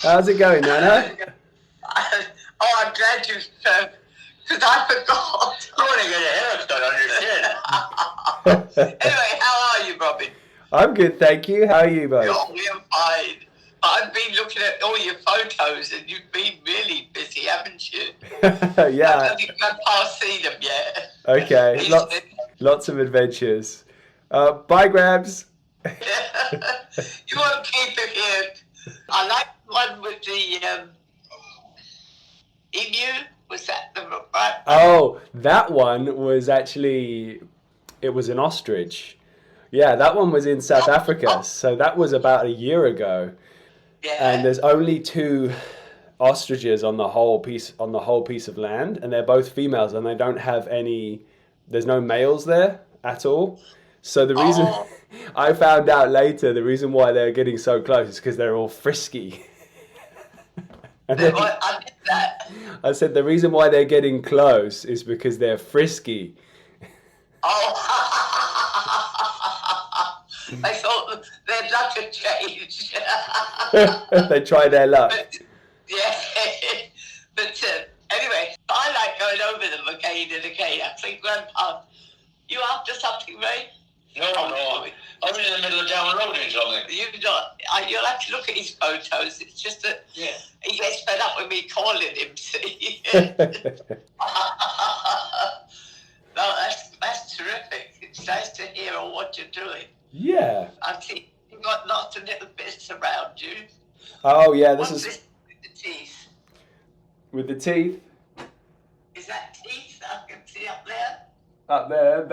How's it going, Nana? I'm glad you because I forgot. You want to get a haircut on your chin. Anyway, how are you, Robin? I'm good, thank you. How are you both? Oh, we're fine. I've been looking at all your photos and you've been really busy, haven't you? Yeah. I haven't got past seen them yet. Okay, lots of adventures. Bye, Grabs. You won't keep it here. I like the one with the emu. Was that the right? Oh, that one was actually, it was an ostrich. Yeah, that one was in South Africa. So that was about a year ago. Yeah. And there's only 2 ostriches on the whole piece of land, and they're both females, and they don't have any. There's no males there at all. So the reason I found out later, the reason why they're getting so close is because they're all frisky. I did that. I said the reason why they're getting close is because they're frisky. Oh, I thought they'd luck had changed. They try their luck. But, yeah, but anyway, I like going over them again and again. I think, Grandpa, you after something, Ray? No. I'm in the middle of downloading something. You'll have to look at his photos. It's just that he gets fed up with me calling him, see? No, that's terrific. It's nice to hear all what you're doing. Yeah. I think you've got lots of little bits around you. Oh yeah, What's this with the teeth? With the teeth. Is that teeth I can see up there? Up there,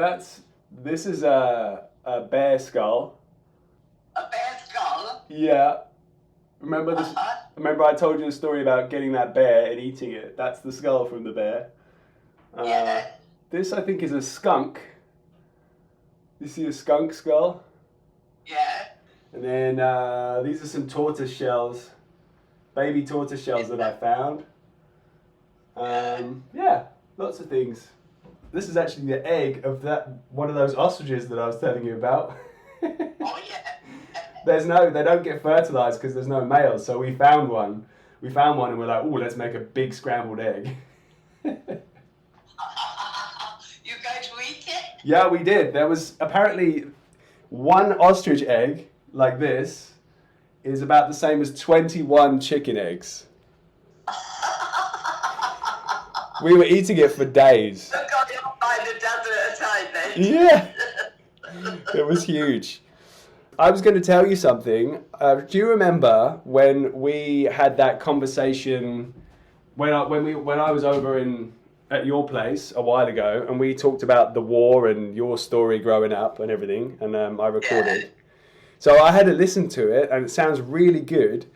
this is a bear skull. A bear skull? Yeah. Remember this? Remember I told you the story about getting that bear and eating it? That's the skull from the bear. Yeah. This I think is a skunk. You see a skunk skull? Yeah. And then these are some tortoise shells, baby tortoise shells that I found. Yeah, lots of things. This is actually the egg of one of those ostriches that I was telling you about. Oh yeah. They don't get fertilized because there's no males. So we found one. And we're like, oh, let's make a big scrambled egg. You going to eat it? Yeah, we did. There was apparently one ostrich egg like this is about the same as 21 chicken eggs. We were eating it for days. I've got it by the dozen at a time then. Yeah. It was huge. I was going to tell you something. Do you remember when we had that conversation when I was over at your place a while ago, and we talked about the war and your story growing up and everything, and I recorded. Yeah. So I had to listen to it, and it sounds really good.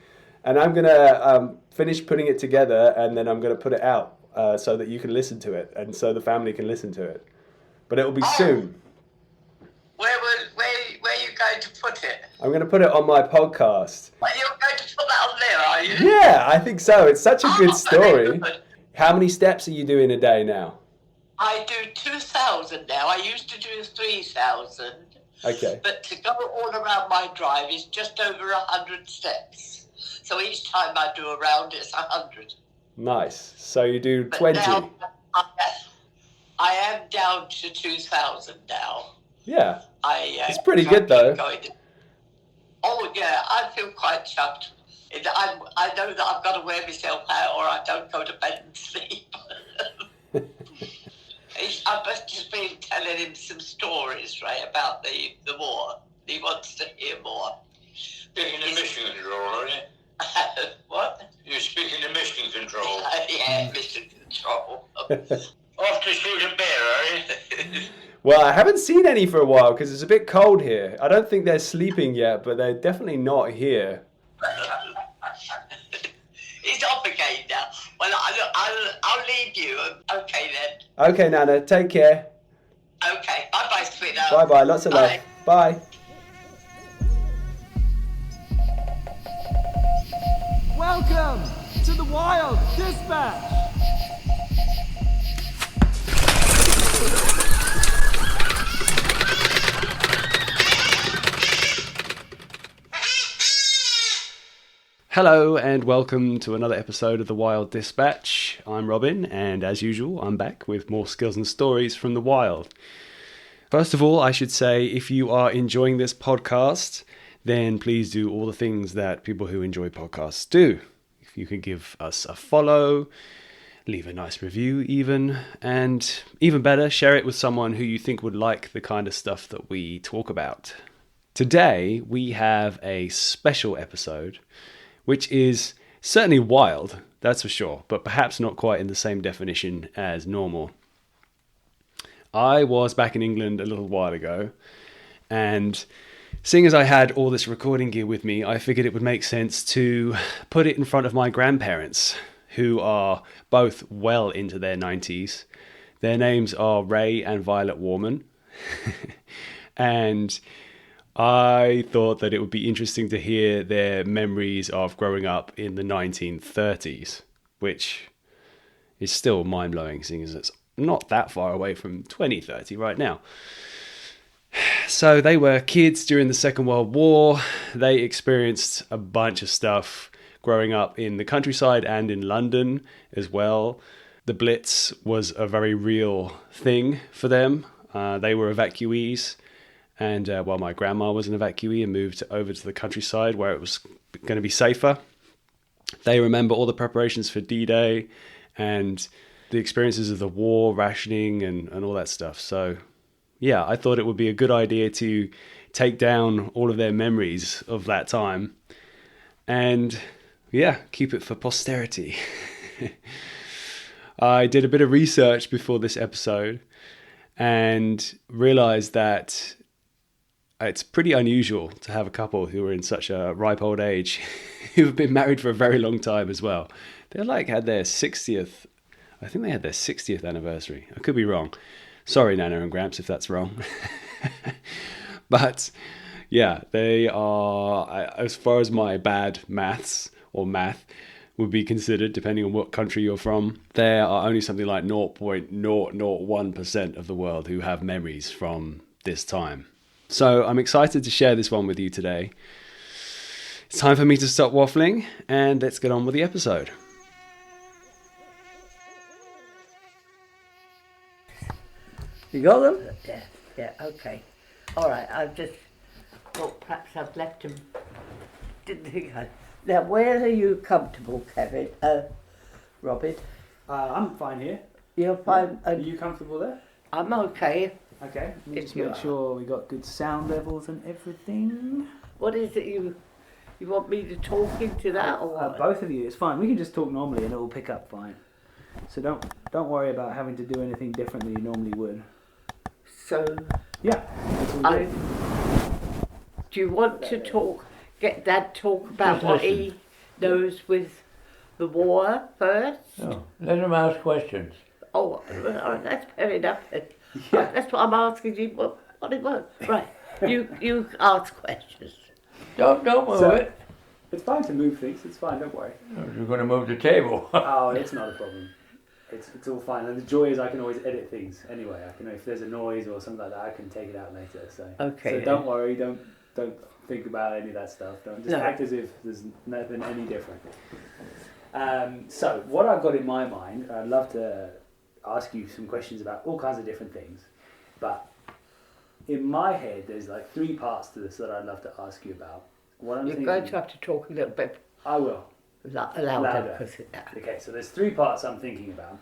And I'm going to finish putting it together, and then I'm going to put it out so that you can listen to it, and so the family can listen to it. But it will be soon. Where are you going to put it? I'm going to put it on my podcast. Well, you're going to put that on there, are you? Yeah, I think so. It's such a good story. How many steps are you doing a day now? I do 2,000 now. I used to do 3,000. Okay. But to go all around my drive is just over 100 steps. So each time I do a round, it's 100. Nice. So you do 20. Now, I am down to 2,000 now. Yeah. It's pretty good though. Oh yeah, I feel quite chuffed. I know that I've got to wear myself out or I don't go to bed and sleep. I must just been telling him some stories, right, about the war. He wants to hear more. Speaking to mission control, are you? What? You're speaking to mission control. Yeah, mission control. Off to shoot a bear, are you? Well, I haven't seen any for a while because it's a bit cold here. I don't think they're sleeping yet, but they're definitely not here. He's off again now. Well, I'll leave you. Okay then. Okay, Nana. Take care. Okay. Bye-bye, sweetheart. Bye-bye. Lots of love. Bye. Welcome to the Wild Dispatch. Hello and welcome to another episode of The Wild Dispatch. I'm Robin, and as usual, I'm back with more skills and stories from the wild. First of all, I should say, if you are enjoying this podcast, then please do all the things that people who enjoy podcasts do. If you can give us a follow, leave a nice review even, and even better, share it with someone who you think would like the kind of stuff that we talk about. Today, we have a special episode, which is certainly wild, that's for sure, but perhaps not quite in the same definition as normal. I was back in England a little while ago, and seeing as I had all this recording gear with me, I figured it would make sense to put it in front of my grandparents, who are both well into their 90s. Their names are Ray and Violet Warman, and I thought that it would be interesting to hear their memories of growing up in the 1930s, which is still mind-blowing, seeing as it's not that far away from 2030 right now. So they were kids during the Second World War. They experienced a bunch of stuff growing up in the countryside and in London as well. The Blitz was a very real thing for them. They were evacuees. And while my grandma was an evacuee and moved over to the countryside where it was going to be safer, they remember all the preparations for D-Day and the experiences of the war, rationing and all that stuff. So yeah, I thought it would be a good idea to take down all of their memories of that time and yeah, keep it for posterity. I did a bit of research before this episode and realized that it's pretty unusual to have a couple who are in such a ripe old age who have been married for a very long time as well. They're like had their 60th, I think they had their 60th anniversary. I could be wrong. Sorry, Nana and Gramps, if that's wrong. But yeah, they are, as far as my bad math would be considered, depending on what country you're from, there are only something like 0.001% of the world who have memories from this time. So I'm excited to share this one with you today. It's time for me to stop waffling and let's get on with the episode. You got them? Yeah, okay. All right, I've just thought perhaps I've left them. Didn't think I... Now, where are you comfortable, Kevin? Robin? I'm fine here. You're fine? Are you comfortable there? I'm okay. Okay, let me If just you make are. sure we got good sound levels and everything. What is it you want me to talk into that or what? Both of you, it's fine. We can just talk normally and it will pick up fine. So don't worry about having to do anything different than you normally would. So, Yeah. It's all good. do you want to get Dad talk about what he knows with the war first? No, let him ask questions. Oh, that's fair enough. Right, that's what I'm asking you. What it was. Right. You ask questions. Don't move So- it. It's fine to move things. It's fine. Don't worry. You're going to move the table. Oh, it's not a problem. It's all fine. And the joy is I can always edit things anyway. I can, if there's a noise or something like that, I can take it out later. So Okay, So then. don't worry. Don't think about any of that stuff. Don't just No. act as if there's nothing any different. So what I've got in my mind, I'd love to ask you some questions about all kinds of different things, but in my head there's like three parts to this that I'd love to ask you about. What I'm You're thinking, going to have to talk a little bit I will. louder. Louder. Because Okay, so there's three parts I'm thinking about.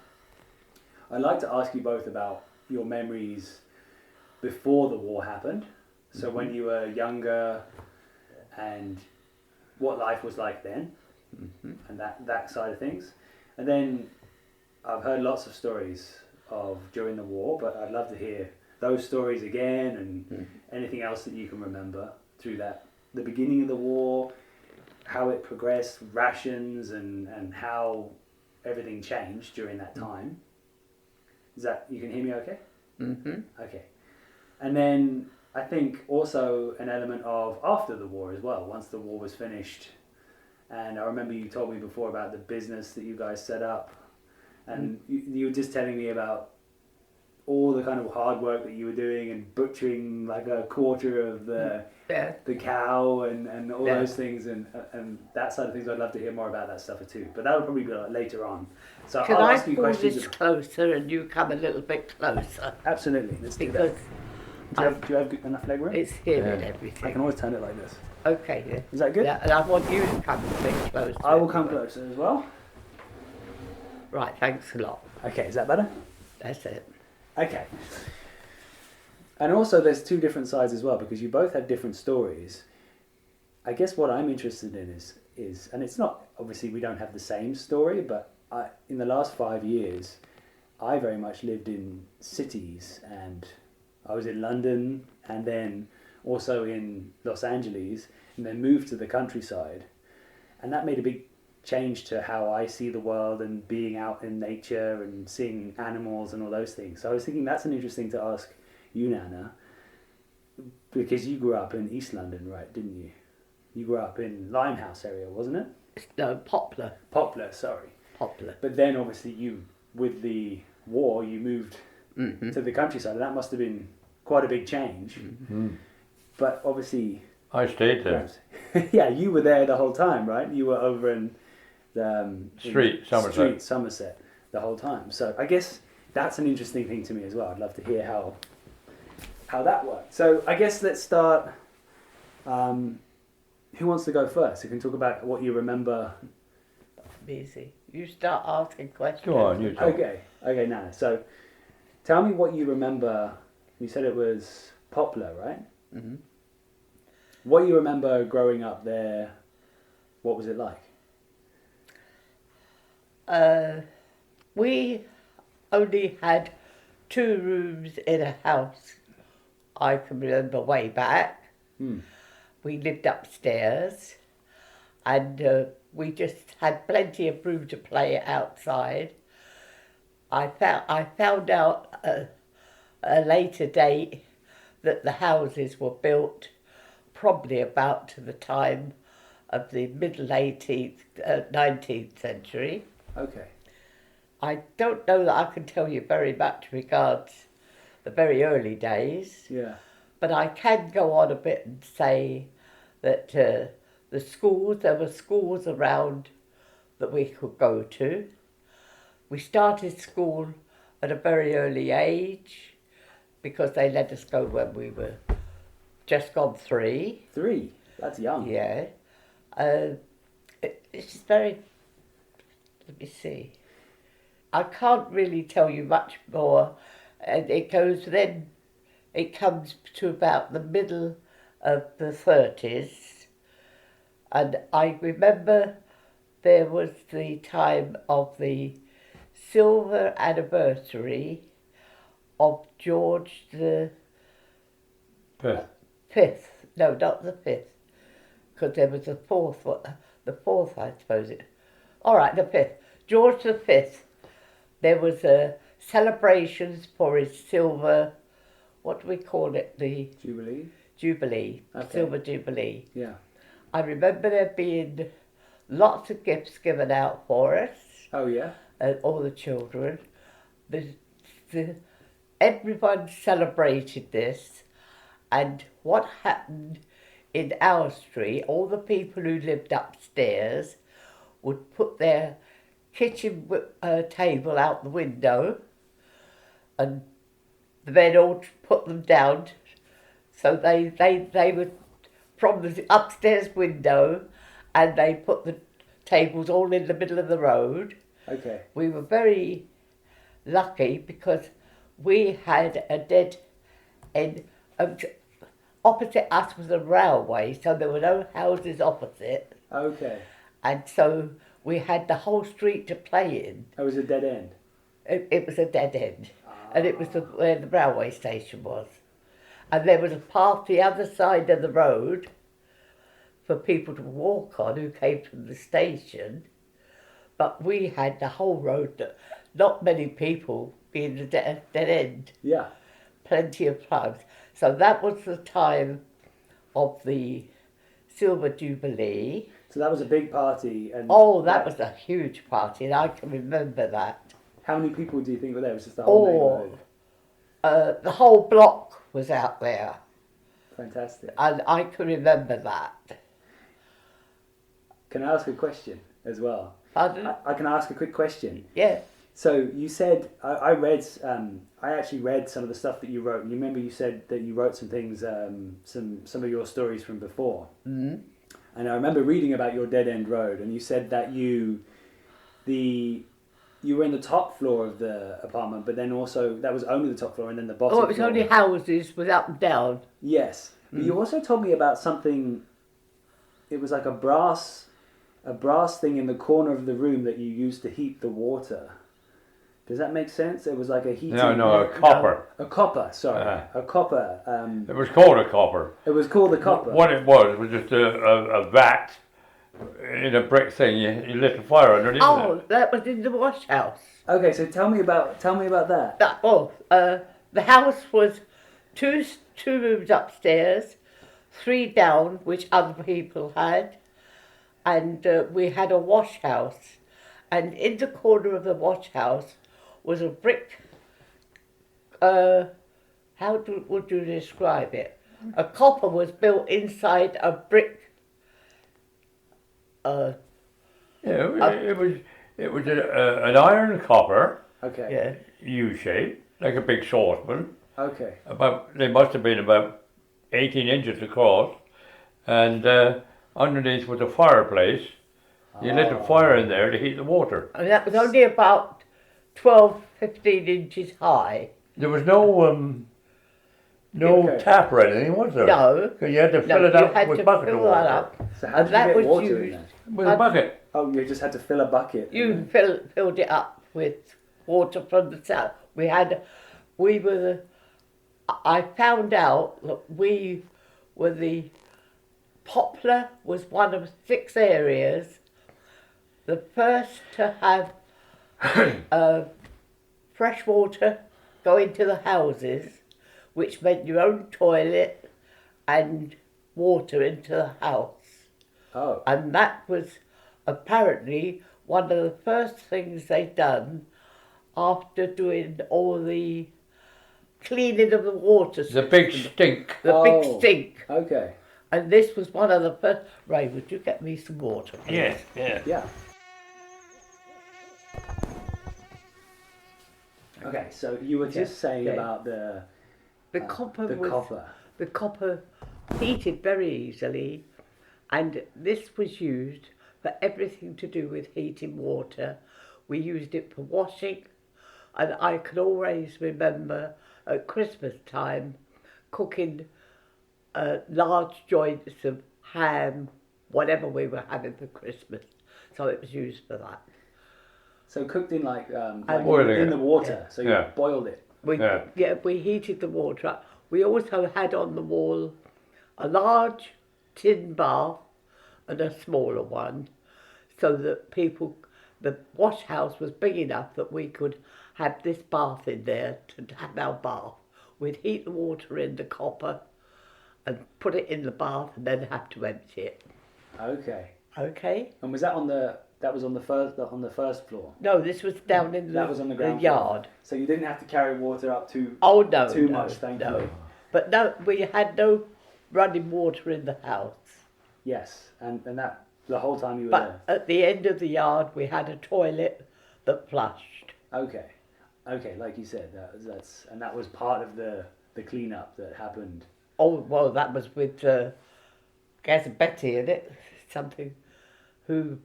I'd like to ask you both about your memories before the war happened. So when you were younger and what life was like then, and that side of things. And then I've heard lots of stories of during the war, but I'd love to hear those stories again and anything else that you can remember through that, the beginning of the war, how it progressed, rations and how everything changed during that time. Is that, you can hear me okay? Mm-hmm. Okay. And then I think also an element of after the war as well, once the war was finished. And I remember you told me before about the business that you guys set up. And you were just telling me about all the kind of hard work that you were doing and butchering like a quarter of the cow and all those things and that side of things. I'd love to hear more about that stuff too, but that would probably be like later on. So Can I'll I ask you pull questions. this closer and you come a little bit closer? Absolutely, let's do Because that. Do you have enough leg room? it's here and I everything. can always turn it like this. Okay, yeah. Is that good? Yeah, and I want you to come a bit closer. I will come closer as well. Right, thanks a lot. Okay, is that better? That's it. Okay. And also there's two different sides as well, because you both have different stories. I guess what I'm interested in is and it's not, obviously we don't have the same story, but in the last 5 years, I very much lived in cities, and I was in London and then also in Los Angeles, and then moved to the countryside. And that made a big change to how I see the world and being out in nature and seeing animals and all those things. So I was thinking that's an interesting to ask you, Nana, because you grew up in East London, right, didn't you? You grew up in Limehouse area, wasn't it? No, Poplar. Poplar, sorry. Poplar. But then obviously you, with the war, you moved to the countryside, and that must have been quite a big change. But obviously... I stayed there. Yeah, you were there the whole time, right? You were over in the Somerset the whole time. So I guess that's an interesting thing to me as well. I'd love to hear how that worked. So I guess let's start. Who wants to go first? You can talk about what you remember. Easy. You start asking questions. Go on, you talk. Okay, Nana. So tell me what you remember. You said it was Poplar, right? Mm-hmm. What you remember growing up there, what was it like? We only had 2 rooms in a house. I can remember way back. We lived upstairs, and we just had plenty of room to play outside. I found out at a later date that the houses were built probably about to the time of the middle 19th century. Okay. I don't know that I can tell you very much regards the very early days. Yeah. But I can go on a bit and say that there were schools around that we could go to. We started school at a very early age because they let us go when we were just gone 3. 3? That's young. Yeah. It's very... Let me see. I can't really tell you much more. And it comes to about the middle of the 30s. And I remember there was the time of the silver anniversary of George the Fifth. No, not the 5th, because there was the 4th one. The 4th, I suppose it. All right, the 5th. George the 5th. There was celebrations for his silver. What do we call it? The Jubilee. Okay. Silver Jubilee. Yeah. I remember there being lots of gifts given out for us. Oh yeah. All the children. Everyone celebrated this, and what happened in our street, all the people who lived upstairs would put their kitchen table out the window, and the men all put them down, so they would, from the upstairs window, and they put the tables all in the middle of the road. Okay. We were very lucky because we had a dead end. Opposite us was a railway, so there were no houses opposite. Okay. And so we had the whole street to play in. It was a dead end. It was a dead end. And it was where the railway station was. And there was a path the other side of the road for people to walk on who came from the station. But we had the whole road, that not many people being the dead end. Yeah. Plenty of plugs. So that was the time of the Silver Jubilee. So that was a big party. And Oh, that was a huge party, and I can remember that. How many people do you think were there? It was just the whole neighbourhood. the whole block was out there, Fantastic. and I can remember that. Can I ask a question as well? Pardon? I can ask a quick question. Yeah. So you said I actually read some of the stuff that you wrote. And you remember you said that you wrote some things, some of your stories from before. Mm-hmm. And I remember reading about your dead end road, and you said that you were in the top floor of the apartment, but then also that was only the top floor, and then the bottom. Oh, it was floor. only houses with up and down. Yes, but you also told me about something. It was like a brass thing in the corner of the room that you used to heat the water. Does that make sense? It was like a heating... No, a copper. A copper, sorry. A copper. It was called a copper. It was called a copper. What it was just a vat in a brick thing. You lit a fire underneath it. That was in the wash house. Okay, so tell me about that. The house was two rooms upstairs, 3 down, which other people had, and we had a wash house. And in the corner of the wash house was a brick, would you describe it? A copper was built inside a brick. Yeah, it was an iron copper, Okay. Yeah. U-shape, like a big saucepan. Okay. They must have been about 18 inches across, and underneath was a fireplace. You lit a fire in there to heat the water. And that was only about 12, 15 inches high. There was no Okay. tap or anything, was there? No. 'Cause you had to fill No, it you up had with to a bucket of fill water. that up. So how And did that you get was water in used. there? With a bucket. Oh, you just had to fill a bucket. You filled it up with water from the south. I found out that we were Poplar was one of 6 areas, the first to have fresh water go into the houses, which meant your own toilet and water into the house. Oh. And that was apparently one of the first things they'd done after doing all the cleaning of the water The system. big stink. The big stink. Okay. And this was one of the first... Ray, would you get me some water, please? Yes, yeah. Yeah. Okay, so you were just saying yeah. about the copper the was... copper. The copper heated very easily, and this was used for everything to do with heating water. We used it for washing, and I can always remember at Christmas time cooking large joints of ham, whatever we were having for Christmas. So it was used for that. So cooked in like boiling in it. the water. So you Yeah. boiled it. We heated the water up. We also had on the wall a large tin bath and a smaller one, so that the wash house was big enough that we could have this bath in there to have our bath. We'd heat the water in the copper and put it in the bath and then have to empty it. Okay. Okay? And was that on the first floor? No, this was down in That was on the ground yard. floor. So you didn't have to carry water up too No, too no, much, thank no. you. But no, we had no running water in the house. Yes. And that the whole time you were But at the end of the yard, we had a toilet that flushed. there. Okay, like you said, that was part of the cleanup that happened. Oh, well, that was with Gaz and Betty in it, something who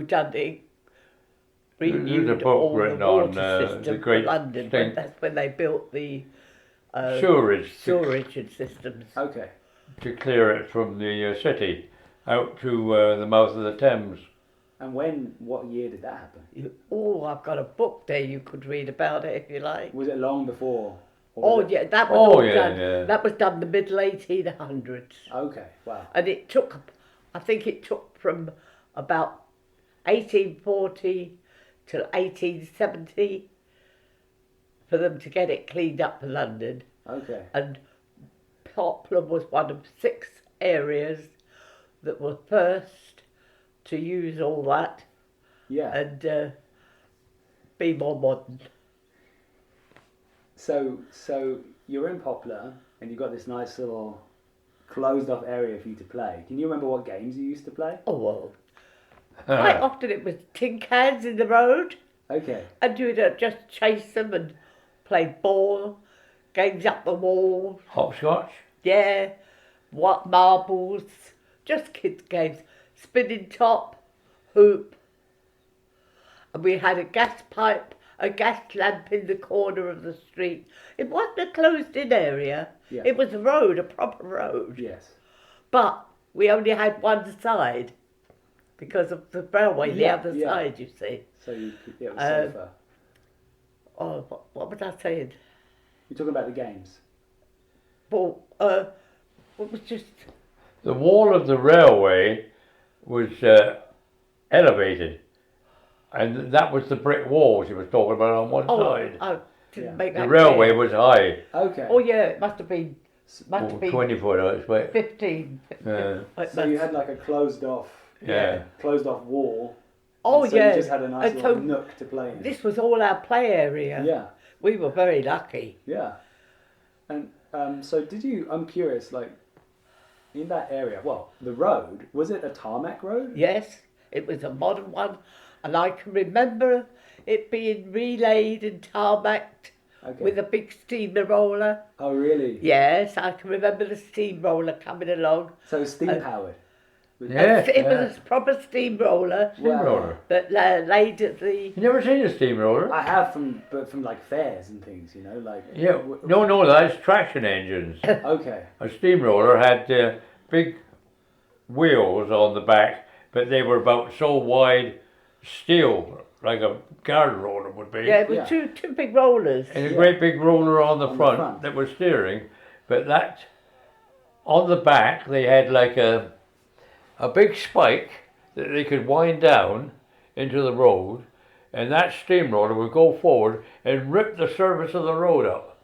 done it, There's a renewed book all the written water on, the system for Great London. Stink. That's when they built the Sewerage sewerage systems. Okay. to clear it from the city out to the mouth of the Thames. And what year did that happen? I've got a book there you could read about it if you like. Was it long before? Yeah, that was all done. yeah. That was done the middle 1800s. Okay, wow. And I think it took from about 1840 till 1870 for them to get it cleaned up for London. Okay. And Poplar was one of 6 areas that were first to use all that Yeah. and be more modern. So you're in Poplar, and you've got this nice little closed-off area for you to play. Can you remember what games you used to play? Oh, well. Quite often it was tin cans in the road, Okay. and you'd just chase them and play ball, games up the wall, Hopscotch. yeah, what marbles, just kids' games, spinning top, hoop. And we had a gas pipe, a gas lamp in the corner of the street. It wasn't a closed-in area. Yeah. It was a road, a proper road. Yes. But we only had one side because of the railway, the Yeah, other yeah. side, you see. So it was safer. Oh, what was I saying? You're talking about the games. Well, it was just, The wall of the railway was elevated, and that was the brick wall she was talking about on one side. I didn't Yeah. make that The railway clear. was high, Okay. Oh, yeah, it must have been 20 foot, I expect. 15. Yeah. So you had like a closed-off wall. Oh, and so yeah. you just had a nice And little so nook to play in. this was all our play area. Yeah. We were very lucky. Yeah. And so did you, I'm curious, like, in that area, well, the road, was it a tarmac road? Yes, it was a modern one, and I can remember it being relayed and tarmacked Okay. with a big steamroller. Oh, really? Yes, I can remember the steamroller coming along. So it was steam powered? Yeah, It was a proper steamroller steamroller. that laid at the... You never seen a steamroller? I have from like fairs and things, you know, like... Yeah, no, that's traction engines. Okay. A steamroller had big wheels on the back, but they were about so wide, steel, like a guard roller would be. Yeah, it was Yeah. two big rollers. And a great big roller on the On the front front. that was steering, but that on the back they had like a big spike that they could wind down into the road, and that steamroller would go forward and rip the surface of the road up.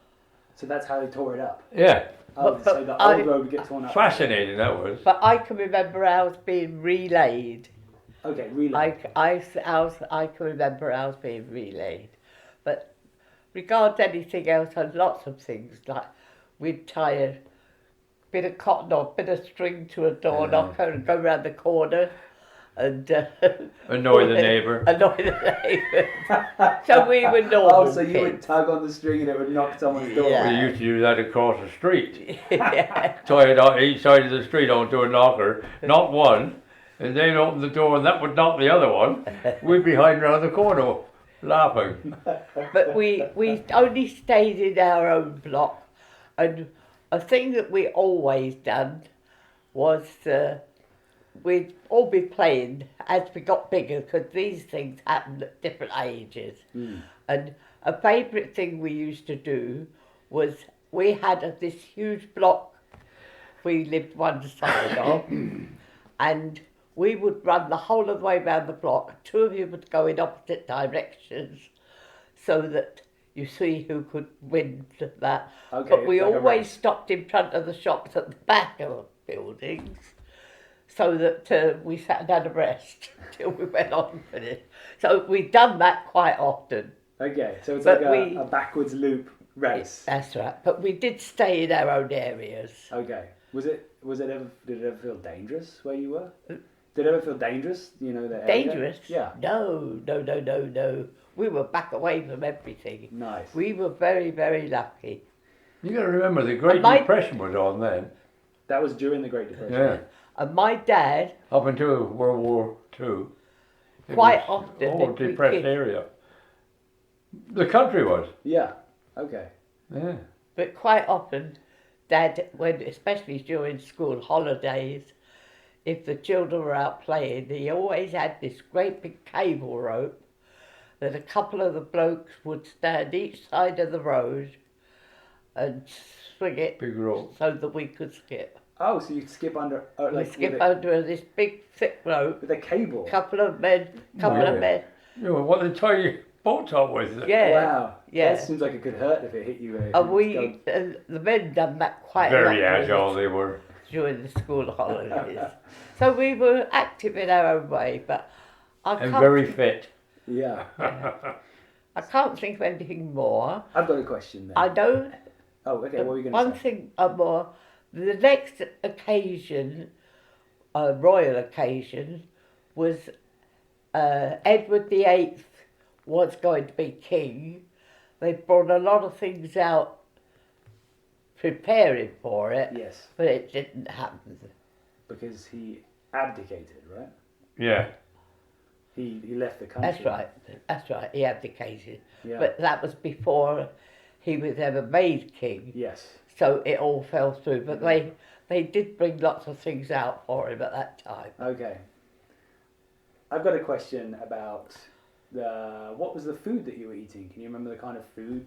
So that's how they tore it up. Yeah, Oh, But- so the but old road would get torn up. fascinating that was. But I can remember ours being relayed. Okay, relay. I can remember ours being relayed. But regards anything else, and lots of things, like we'd tie a bit of cotton or bit of string to a door knocker and go round the corner and Annoy the neighbour. Annoy the neighbours. So we were normal Oh, so you would kids. tug on the string and it would knock someone's door. Yeah. We used to do that across the street. Yeah. Tie it on each side of the street onto a knocker, knock one, and then open the door and that would knock the other one. We'd be hiding around the corner laughing. But we only stayed in our own block, and a thing that we always done was we'd all be playing as we got bigger, because these things happened at different ages. And a favourite thing we used to do was we had this huge block we lived one side of, and we would run the whole of the way around the block. Two of you would go in opposite directions so that you see who could win that. Okay, But we it's like a always race. stopped in front of the shops at the back of the buildings so that we sat and had a rest till we went on with it. So we've done that quite often. Okay, so it's But like we- a backwards loop race. That's right. But we did stay in our own areas. Okay. Did it ever feel dangerous where you were? Did it ever feel dangerous, you know, the area? Dangerous? Yeah. No. We were back away from everything. Nice. We were very, very lucky. You got to remember the Great My- Depression was on then. That was during the Great Depression. Yeah, And my dad, up until World War II. It Quite was often all if we depressed kid- area. The country was. Yeah. Okay. Yeah. but quite often, Dad, especially during school holidays, if the children were out playing, he always had this great big cable rope that a couple of the blokes would stand each side of the road and swing it Big rope. so that we could skip. Oh, so you skip under We like skip with, under this big thick rope. with a cable. Couple of men. You know what they tie your boats up with? Yeah. Wow. Yeah. That seems like it could hurt if it hit you. If And it go- the men done that quite a Very lot agile they were. during the school holidays. So we were active in our own way, but I And can't. very fit. Yeah. I can't think of anything more. I've got a question then. I know Oh, okay. What were you going one to say? thing more. The next occasion, royal occasion, was Edward VIII was going to be king. They brought a lot of things out preparing for it, Yes, but it didn't happen. because he abdicated, right? Yeah. He left the country. That's right, he abdicated. Yeah. But that was before he was ever made king, Yes. so it all fell through. But they did bring lots of things out for him at that time. Okay. I've got a question about what was the food that you were eating? Can you remember the kind of food?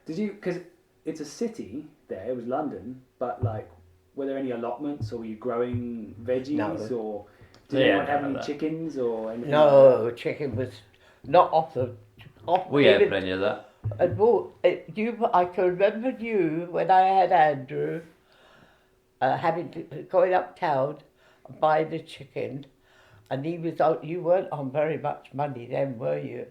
Did you, because it's a city there, it was London, but like, were there any allotments, or were you growing veggies, No. or did Yeah, anyone have none any of that. chickens or anything? No, chicken was not off the... We had plenty of that. And I can remember you when I had Andrew going uptown and buying the chicken, and you weren't on very much money then, were you?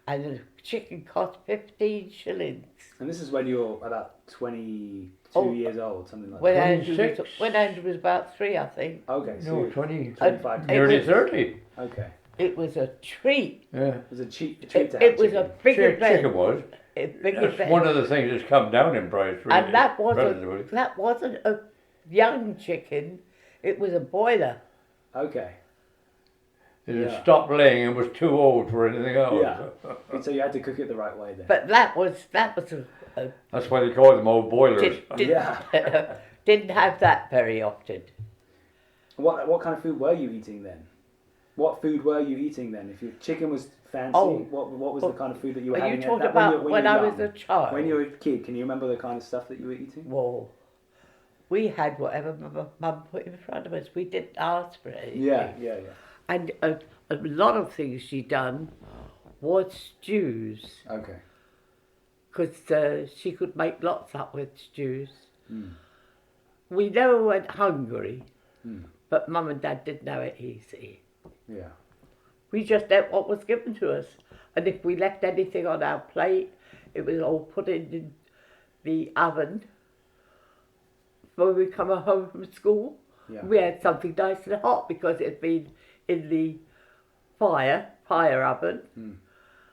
And the chicken cost 15 shillings. And this is when you were about 22 Oh, years old, something like When that. Andrew was about 3, I think. Okay, so No, you're 20, 25. nearly 30. Okay. It was a treat. Yeah. It was a treat to have It was chicken. a big event. Chicken was. A big That's event. one of the things that's come down in price. Really, And that relatively. wasn't a young chicken. It was a boiler. Okay. It had Yeah. stopped laying and was too old for anything else. Yeah. And so you had to cook it the right way then. But that was a That's why they call them old boilers. didn't have that very often. What kind of food were you eating then? What food were you eating then? If your chicken was fancy, Oh. what was the kind of food that you were Are you having? talking at that, about when when you were I was young? a child? When you were a kid, can you remember the kind of stuff that you were eating? Well, we had whatever Mum put in front of us. We didn't ask for anything. Yeah. And a lot of things she done was stews, Okay. because she could make lots up with stews. Mm. We never went hungry, Mm. but Mum and Dad didn't know it easy. Yeah. We just ate what was given to us. And if we left anything on our plate, it was all put in the oven. When we come home from school, Yeah. we had something nice and hot because it had been in the fire oven.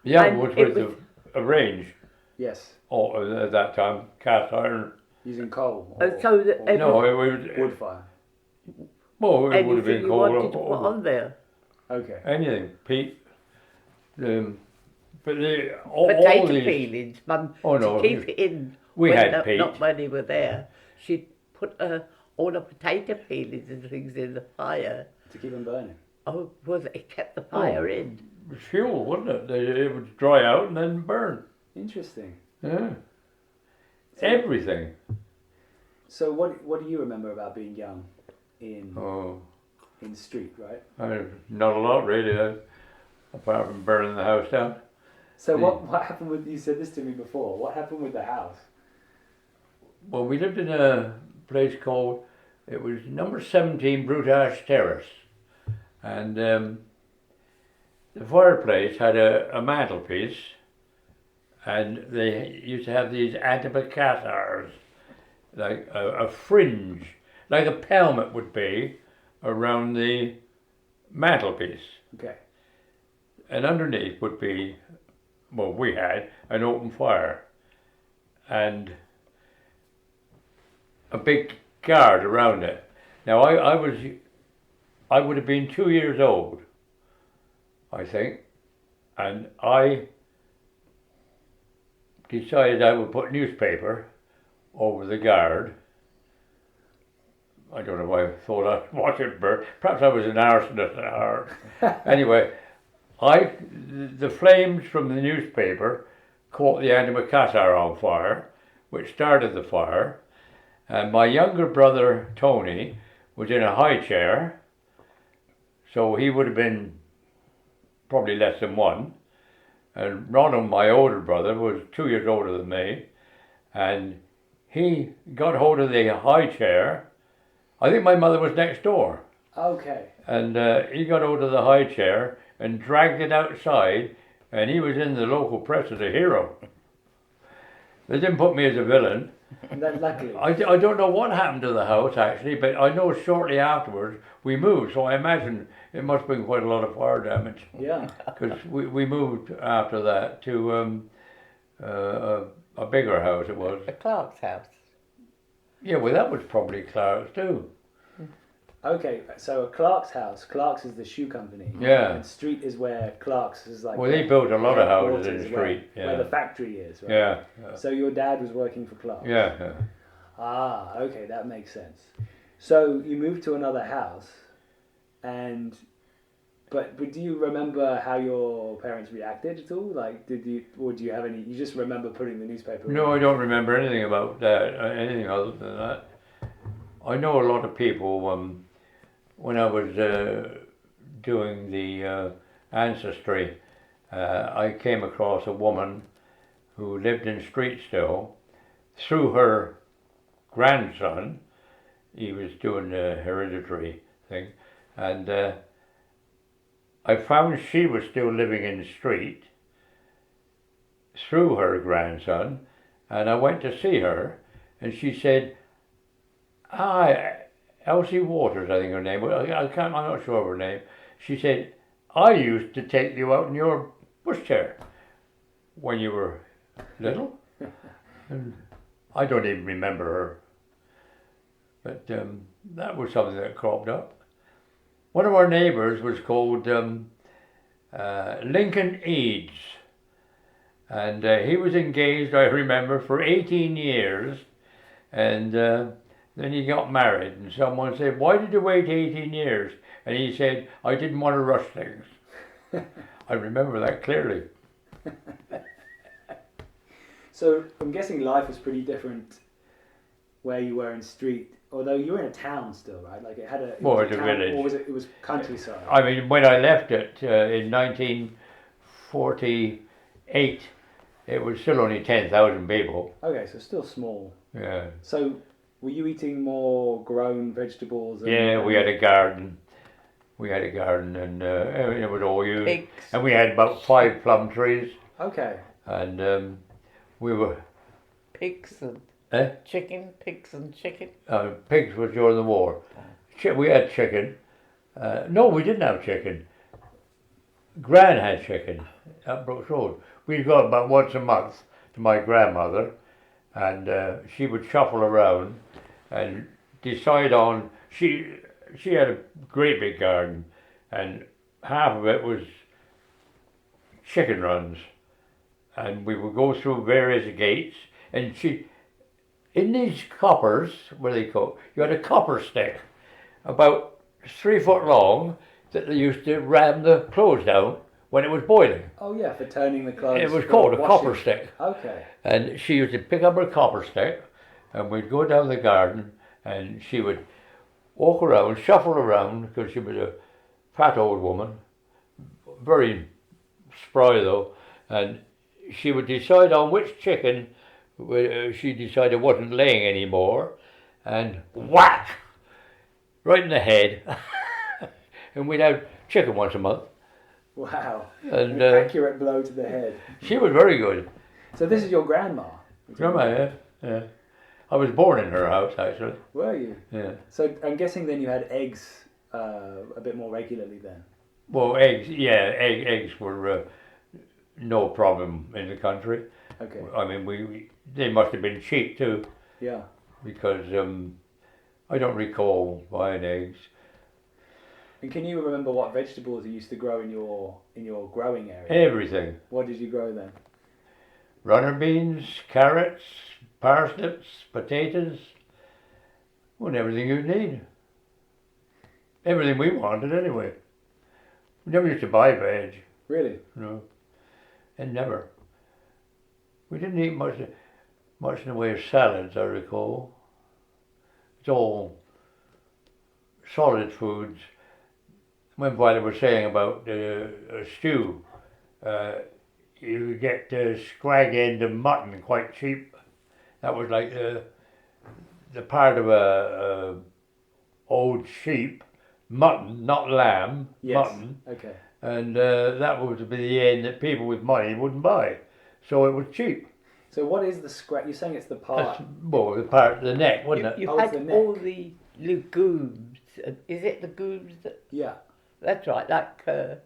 The oven And was it with was- a range. Yes. Or at that time, cast iron. Using coal. And so that or every- No, it was. wood fire. Well, it would have anything been you coal wanted to put on there. Okay. anything, peat. But all Potato these. peelings, Mum, Oh, no, to keep it in. we when had peat. Not when they were there. She'd put all the potato peelings and things in the fire. To keep them burning. Oh, it kept the fire in. It was fuel, wasn't it? It would dry out and then burn. Interesting. Yeah. Everything. So what do you remember about being young in Oh, the street, right? not a lot really, apart from burning the house down. So what happened with, you said this to me before, what happened with the house? Well, we lived in a place called, it was number 17 Brutash Terrace. And the fireplace had a mantelpiece, and they used to have these antimacassars, like a fringe, like a pelmet would be, around the mantelpiece. Okay. And underneath would be, well, we had an open fire and a big guard around it. Now I would have been 2 years old, I think, and I decided I would put newspaper over the guard. I don't know why I thought I'd watch it burn. Perhaps I was an arsonist at heart. Anyway, the flames from the newspaper caught the antimacassar on fire, which started the fire. And my younger brother, Tony, was in a high chair, so he would have been probably less than 1. And Ronald, my older brother, was 2 years older than me, and he got hold of the high chair. I think my mother was next door. Okay. And he got hold of the high chair and dragged it outside and he was in the local press as a hero. They didn't put me as a villain. Luckily. I don't know what happened to the house actually, but I know shortly afterwards we moved, so I imagine it must have been quite a lot of fire damage. Yeah. Because we moved after that to a bigger house it was. A Clark's house. Yeah, well that was probably Clark's too. Okay, so a Clark's house. Clark's is the shoe company. Yeah. And Street is where Clark's is like. Well, they built a lot of houses in the headquarters, street. where the factory is, right? Yeah. So your dad was working for Clark's. Yeah. Ah, okay, that makes sense. So you moved to another house, but do you remember how your parents reacted at all? Like, do you have any? You just remember putting the newspaper. No, I don't remember anything about that. Anything other than that. I know a lot of people. When I was doing the ancestry, I came across a woman who lived in Street still. Through her grandson, he was doing the hereditary thing, and I found she was still living in the street through her grandson, and I went to see her, and she said, Elsie Waters, I think her name was. I'm not sure of her name. She said, I used to take you out in your pushchair when you were little. And I don't even remember her. But that was something that cropped up. One of our neighbours was called Lincoln Eads. And he was engaged, I remember, for 18 years. And then he got married, and someone said, why did you wait 18 years? And he said, I didn't want to rush things. I remember that clearly. So I'm guessing life was pretty different where you were in Street, although you were in a town still, right? Like it had a... Well, it was it's a town, village. Or was it was countryside? I mean, when I left it in 1948, it was still only 10,000 people. Okay, so still small. Yeah. So were you eating more grown vegetables? Yeah, we had a garden. And it was all used. Pigs. And we had about 5 plum trees. Okay. And we were... Pigs and chicken. Pigs and chicken. Pigs were during the war. We had chicken. No, we didn't have chicken. Gran had chicken at Brooks Road. We'd go about once a month to my grandmother, and she would shuffle around and decide on. She had a great big garden, and half of it was chicken runs, and we would go through various gates, and in these coppers, what they call, you had a copper stick, about 3 foot long, that they used to ram the clothes down when it was boiling. Oh yeah, for turning the clothes. It was called a washing. copper stick. Okay. And she used to pick up her copper stick, and we'd go down the garden, and she would walk around, shuffle around, because she was a fat old woman, very spry though, and she would decide on which chicken she decided wasn't laying anymore, and whack, right in the head. And we'd have chicken once a month. Wow. And An accurate blow to the head. she was very good. So this is your grandma? Grandma, yeah. I was born in her house, actually. Were you? Yeah. So I'm guessing then you had eggs a bit more regularly then? Well, eggs, yeah, eggs were no problem in the country. Okay. I mean, they must have been cheap too. Yeah. Because I don't recall buying eggs. And can you remember what vegetables you used to grow in your growing area? Everything. What did you grow then? Runner beans, carrots, parsnips, potatoes. Well, everything you'd need. Everything we wanted anyway. We never used to buy veg. Really? No. And never. We didn't eat much in the way of salads, I recall. It's all solid foods. When Violet was saying about a stew, you get the scrag end of mutton quite cheap. That was like the part of a old sheep, mutton, not lamb, Yes. mutton. Okay. and that would be the end that people with money wouldn't buy. So it was cheap. So what is the scratch? You're saying it's the part. Well, the part of the neck, wasn't it? You Oh, it's had the all neck. the legumes. Is it legumes? Yeah. That's right. Like So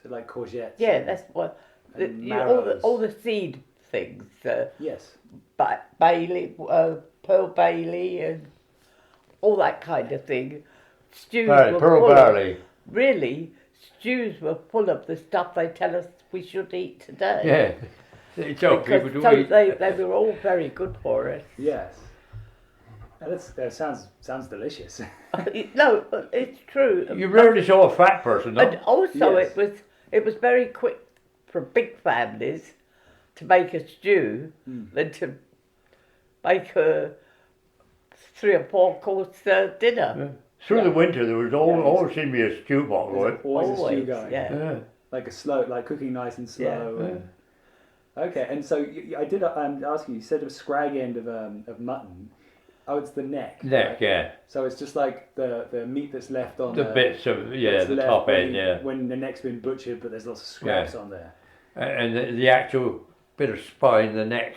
like courgettes. yeah, that's what. And All the seed things. Yes. Bailey, pearl Bailey, and all that kind of thing. Stews were Pearl full barley. really, stews were full of the stuff they tell us we should eat today. Yeah. They tell people Because to eat. they were all very good for us. Yes. And that sounds delicious. No, but it's true. You rarely saw a fat person, though. And also, Yes. it was very quick for big families to make a stew than to make a 3 or 4 course dinner. Through the winter, there was always seemed to be a stew pot going. Always a stew going. yeah. Yeah. Like a slow, like cooking nice and slow. Yeah. And, okay, and so I did ask you. You said a scrag end of mutton. Oh, it's the neck. Neck, right? yeah. So it's just like the meat that's left on The bits of, yeah, that's the left top when end, yeah. When the neck's been butchered, but there's lots of scraps Yeah. on there. And the actual bit of spine, the neck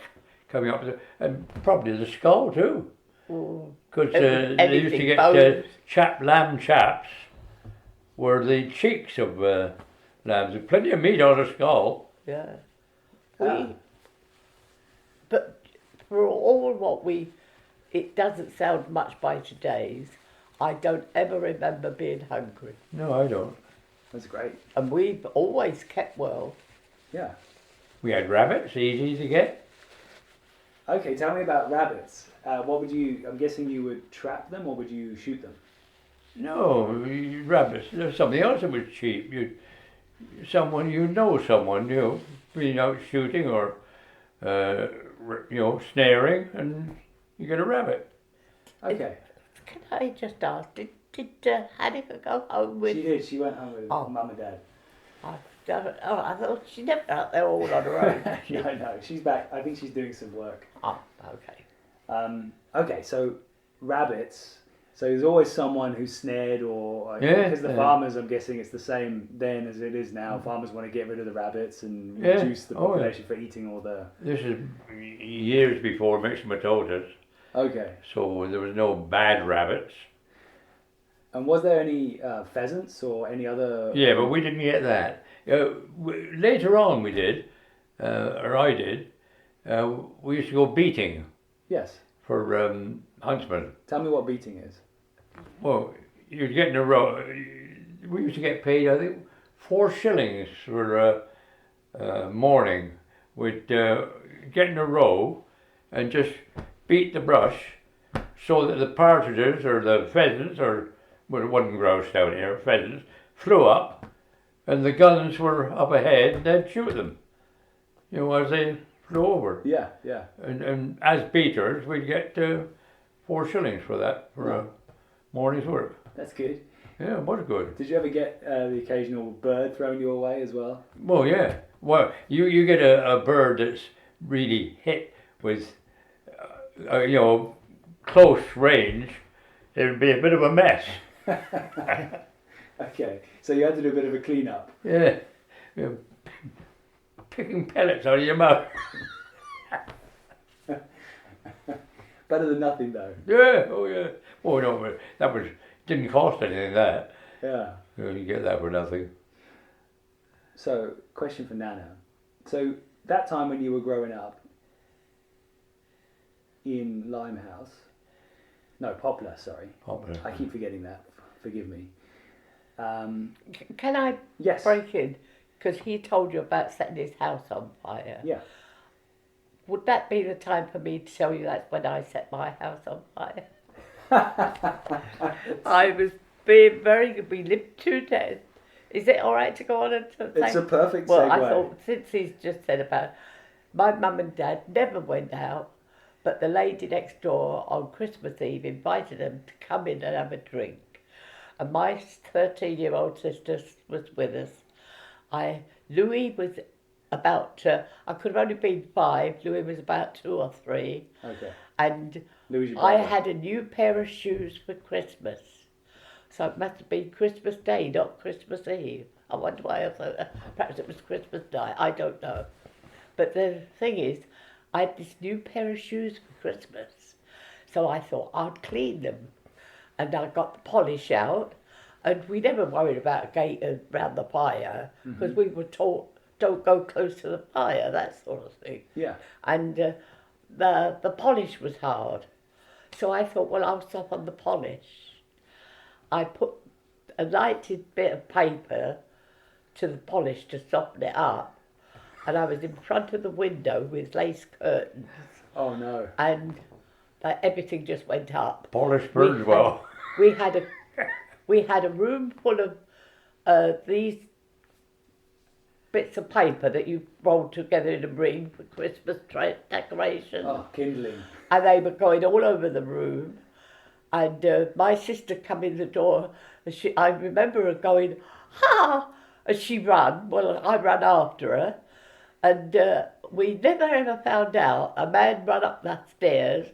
coming up, and probably the skull too. Because they used to Anything, get lamb chaps were the cheeks of lambs. There's plenty of meat on the skull. Yeah. Ah. But for all what it doesn't sound much by today's, I don't ever remember being hungry. No, I don't. That's great. And we've always kept well. Yeah. We had rabbits, easy to get. Okay, tell me about rabbits. What would you? I'm guessing you would trap them, or would you shoot them? No, rabbits. There's something else that was cheap. Someone, being out shooting or, snaring, and you get a rabbit. Okay. Can I just ask, did Hannah go home with... She did. She went home with Oh. mum and dad. I thought she never out there all on her own. No, no, she's back. I think she's doing some work. Oh, okay. Okay, so rabbits. So there's always someone who's snared, or Yeah, because the yeah. farmers, I'm guessing it's the same then as it is now. Farmers want to get rid of the rabbits and Yeah. reduce the Oh, yeah. population for eating all the. This is years before myxomatosis, Okay. so there was no bad rabbits. And was there any pheasants or any other? Yeah, but we didn't get that. Later on we did, or I did, we used to go beating Yes. for huntsmen. Tell me what beating is. Well, you'd get in a row. We used to get paid, I think, 4 shillings for a morning. We'd get in a row and just beat the brush so that the partridges or the pheasants, or well, it wasn't grouse down here, pheasants, flew up and the guns were up ahead and they'd shoot them, as they flew over. Yeah, yeah. And as beaters, we'd get 4 shillings for that, for a morning's work. That's good. Yeah, it was good. Did you ever get the occasional bird thrown your way as well? Well, yeah. Well, you get a bird that's really hit with, close range, it would be a bit of a mess. Okay, so you had to do a bit of a clean up. Yeah. Picking pellets out of your mouth. Better than nothing though. Yeah, oh yeah. Oh no, but that didn't cost anything, that. Yeah. You get that for nothing. So, question for Nana. So, that time when you were growing up in Limehouse, no, Poplar, sorry. Popular. I keep forgetting that. Forgive me. Can I Yes. break in? Because he told you about setting his house on fire. Yeah. Would that be the time for me to tell you that's when I set my house on fire? I was being very good. We lived 2 days. Is it all right to go on and say? It's a perfect Well, segue. I thought, since he's just said about my mum and dad never went out, but the lady next door on Christmas Eve invited them to come in and have a drink. And my 13-year-old sister was with us. Louis was about, I could have only been 5, Louis was about 2 or 3. Okay. And Louis, your I brother. had a new pair of shoes for Christmas. So it must have been Christmas Day, not Christmas Eve. I wonder why I thought perhaps it was Christmas night. I don't know. But the thing is, I had this new pair of shoes for Christmas. So I thought I'd clean them. And I got the polish out. And we never worried about a gate around the fire because we were taught don't go close to the fire, that sort of thing. Yeah. And the polish was hard. So I thought, well, I'll stop on the polish. I put a lighted bit of paper to the polish to soften it up. And I was in front of the window with lace curtains. Oh no. And everything just went up. Polish burns well. We had a room full of these bits of paper that you rolled together in a ring for Christmas decorations. Oh, kindling. And they were going all over the room. And my sister come in the door. And I remember her going, ha! As she ran. Well, I ran after her. And we never ever found out. A man ran up the stairs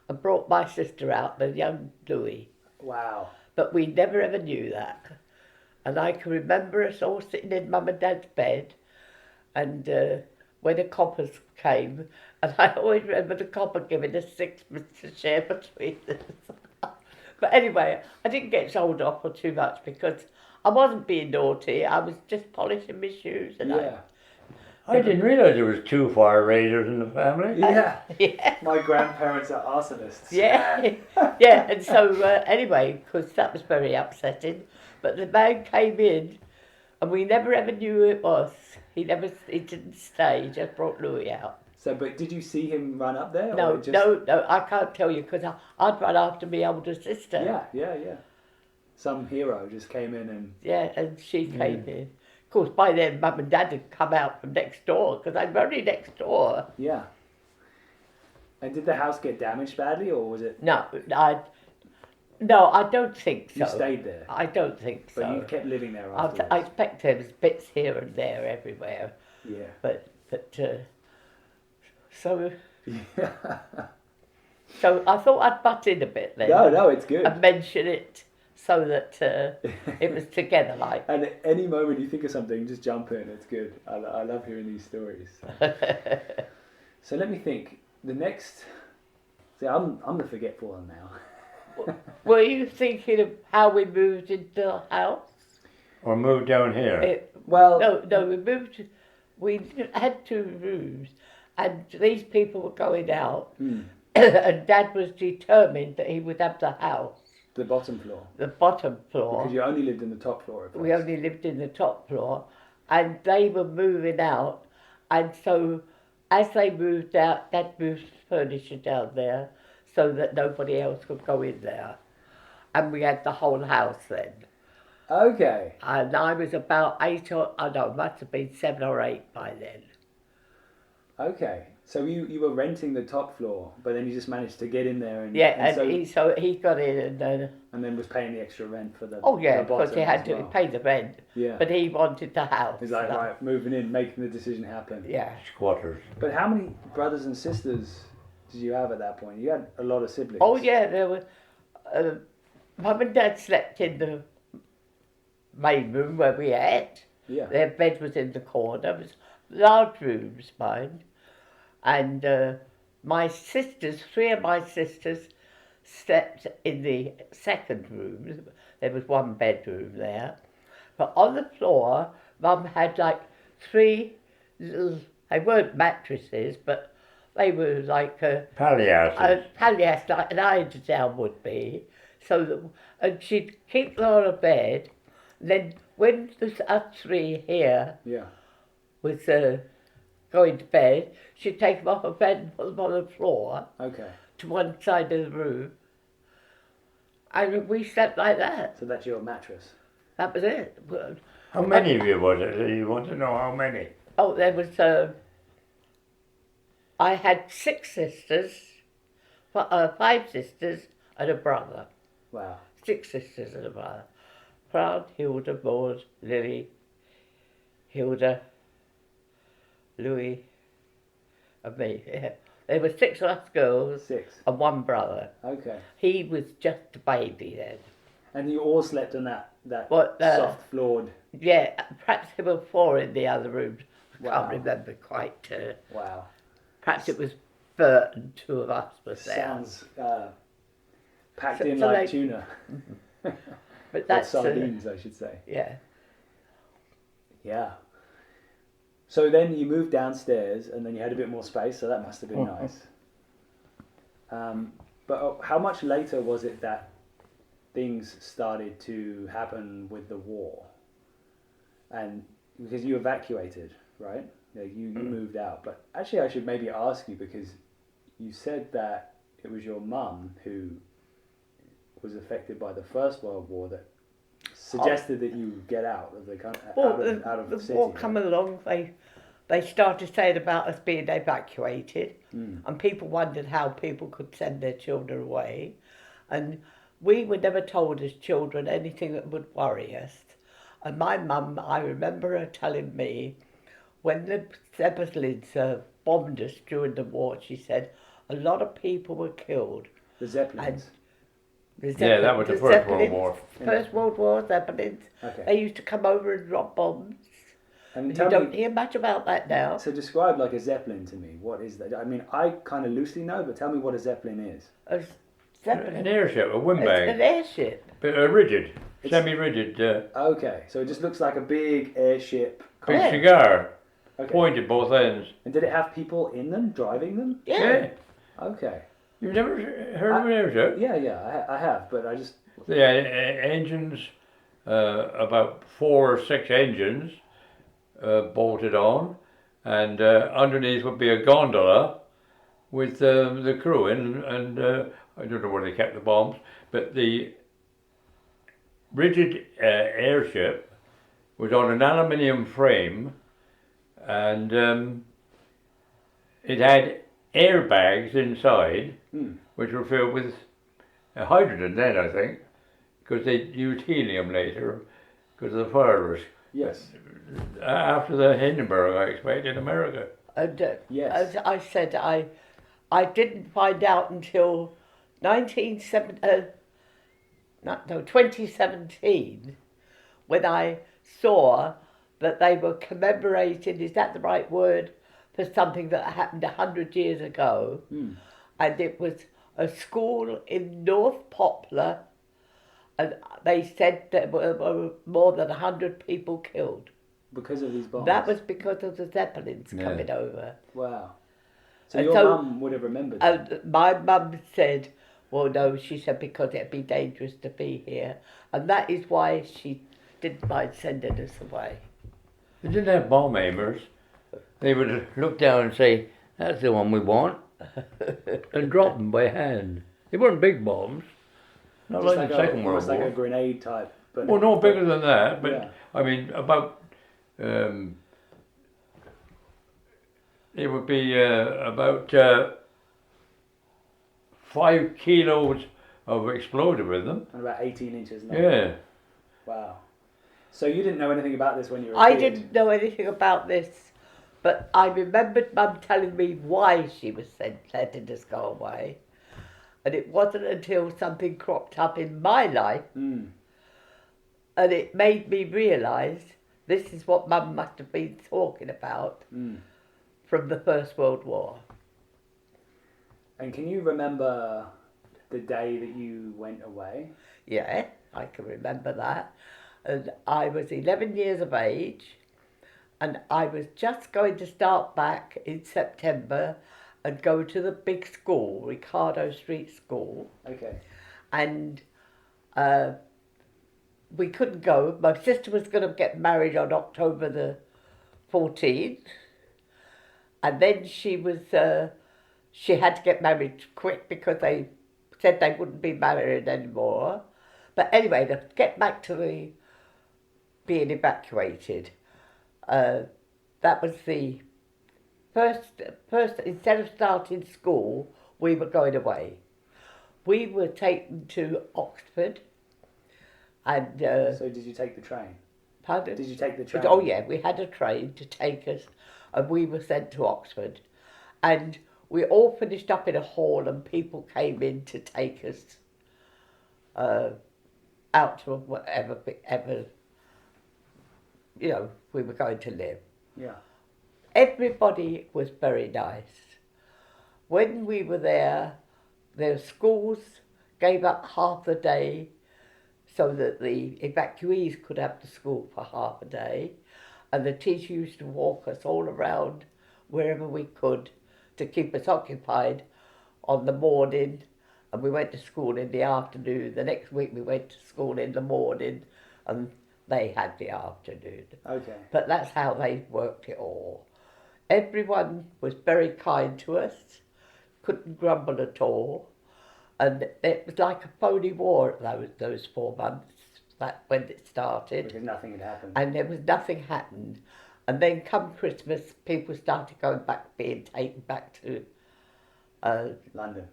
and brought my sister out, the young Louis. Wow. But we never ever knew that. And I can remember us all sitting in Mum and Dad's bed. And when the coppers came, and I always remember the copper giving us 6 to share between us. But anyway, I didn't get told off for too much because I wasn't being naughty. I was just polishing my shoes. And Yeah. I didn't realise there was 2 fire raiders in the family. Yeah. Yeah. My grandparents are arsonists. Yeah, yeah, and so anyway, because that was very upsetting. But the man came in, and we never ever knew who it was. He didn't stay. He just brought Louis out. So, but did you see him run up there? No, or just... no, I can't tell you because I'd run after my older sister. Yeah. Some hero just came in and... Yeah, and she came in. Of course, by then, Mum and Dad had come out from next door because they were only next door. Yeah. And did the house get damaged badly, or was it... No, I don't think so. You stayed there? I don't think so. But you kept living there afterwards? I expect there was bits here and there everywhere. Yeah. But so Yeah. so I thought I'd butt in a bit then. No, it's good. And mention it so that it was together like. And at any moment you think of something, just jump in. It's good. I love hearing these stories. So let me think. The next... See, I'm the forgetful one now. Were you thinking of how we moved into the house? Or moved down here. Well... No, we moved... We had 2 rooms and these people were going out and Dad was determined that he would have the house. The bottom floor. The bottom floor. Because you only lived in the top floor at first. We only lived in the top floor and they were moving out and so as they moved out, Dad moved furniture down there so that nobody else could go in there. And we had the whole house then. Okay. And I was about 8 or, I don't know, must have been 7 or 8 by then. Okay. So you were renting the top floor, but then you just managed to get in there and... Yeah, and so, he got in and... and then was paying the extra rent for the oh yeah, the because he had to well. pay the rent. Yeah. But he wanted the house. He's like, right, moving in, making the decision happen. Yeah. Squatters. But how many brothers and sisters did you have at that point? You had a lot of siblings. Oh yeah, there were... Mum and Dad slept in the main room where we ate. Yeah. Their bed was in the corner. It was large rooms, mine. And my sisters, 3 of my sisters, slept in the second room. There was 1 bedroom there. But on the floor, Mum had like 3 little, they weren't mattresses, but they were like Palliasses. palliasse, like an eiderdown would be. So that, and she'd keep them on a bed. Then when the us 3 here was going to bed, she'd take them off a bed and put them on the floor to one side of the room. And we slept like that. So that's your mattress? That was it. How many of you was it? You want to know how many? Oh, there was... I had 6 sisters, 5 sisters and a brother. Wow. 6 sisters and a brother. Fran, Hilda, Maud, Lily, Hilda, Louis, and me. Yeah. There were 6 of us girls 6. and 1 brother. Okay. He was just a baby then. And you all slept on that What, soft floored. Yeah, perhaps there were 4 in the other room. I Wow. can't remember quite. Wow. Perhaps it was Bert and 2 of us was there. Sounds packed So- in so like they- tuna. But Or that's sardines, I should say. yeah. Yeah. So then you moved downstairs, and then you had a bit more space, so that must have been nice. But how much later was it that things started to happen with the war? And because you evacuated, right? Like you moved out. But actually, I should maybe ask you, because you said that it was your mum who was affected by the First World War that suggested that you get out of the out of the city. war right? come along, they started saying about us being evacuated, and people wondered how people could send their children away, and we were never told as children anything that would worry us. And my mum, I remember her telling me, when the Zeppelins bombed us during the war, she said a lot of people were killed. The Zeppelins. Yeah, that was the First World War. First World War, Zeppelins. Okay. They used to come over and drop bombs. And You tell don't me, hear much about that now. so describe like a Zeppelin to me. What is that? I mean, I kind of loosely know, but tell me what a Zeppelin is. A Zeppelin. An airship, a It's an windbag, airship. but rigid, semi-rigid, Okay, so it just looks like a big airship. big Yeah. cigar, Okay. pointed both ends. And did it have people in them driving them? Yeah. Okay. You've never heard of an airship? Yeah, I have, but I just. The engines, about 4 or 6 engines bolted on, and underneath would be a gondola with the crew in, and I don't know where they kept the bombs, but the rigid airship was on an aluminium frame, and it had airbags inside, which were filled with hydrogen then, I think, because they used helium later because of the fire risk. Yes. After the Hindenburg, I expect, in America. And Yes. as I said, I didn't find out until 2017 when I saw that they were commemorating, is that the right word, for something that happened 100 years ago. And it was a school in North Poplar, and they said there were more than 100 people killed. Because of these bombs. That was because of the Zeppelins Yeah. coming over. Wow. So And your so- mum would have remembered that. And my mum said, well, no, she said, because it'd be dangerous to be here. And that is why she didn't mind sending us away. They didn't have bomb aimers. They would look down and say, "That's the one we want," and drop them by hand. They weren't big bombs, not Just like the Second World almost War. like a grenade type. But Well, no bigger than that, but Yeah. I mean, about it would be about 5 kilos of explosive with them. And about 18 inches long. Yeah. Wow. So you didn't know anything about this when you were a I kid? didn't know anything about this, but I remembered Mum telling me why she was letting us go away. And it wasn't until something cropped up in my life and it made me realise this is what Mum must have been talking about from the First World War. And can you remember the day that you went away? Yeah, I can remember that. And I was 11 years of age, and I was just going to start back in September and go to the big school, Ricardo Street School. Okay. And we couldn't go. My sister was going to get married on October the 14th, and then she had to get married quick because they said they wouldn't be married anymore. But anyway, to get back to the being evacuated, that was the first. Instead of starting school, we were going away. We were taken to Oxford, and So did you take the train? pardon? Did you take the train? Oh yeah, we had a train to take us, and we were sent to Oxford, and we all finished up in a hall, and people came in to take us out to whatever, ever, we were going to live. Yeah. Everybody was very nice. When we were there, their schools gave up half the day so that the evacuees could have the school for half a day, and the teacher used to walk us all around wherever we could to keep us occupied on the morning, and we went to school in the afternoon. The next week we went to school in the morning, and they had the afternoon. Okay. But that's how they worked it all. Everyone was very kind to us, couldn't grumble at all, and it was like a phony war at those 4 months, that when it started. Because nothing had happened. And there was nothing happened. And then come Christmas, people started being taken back to London.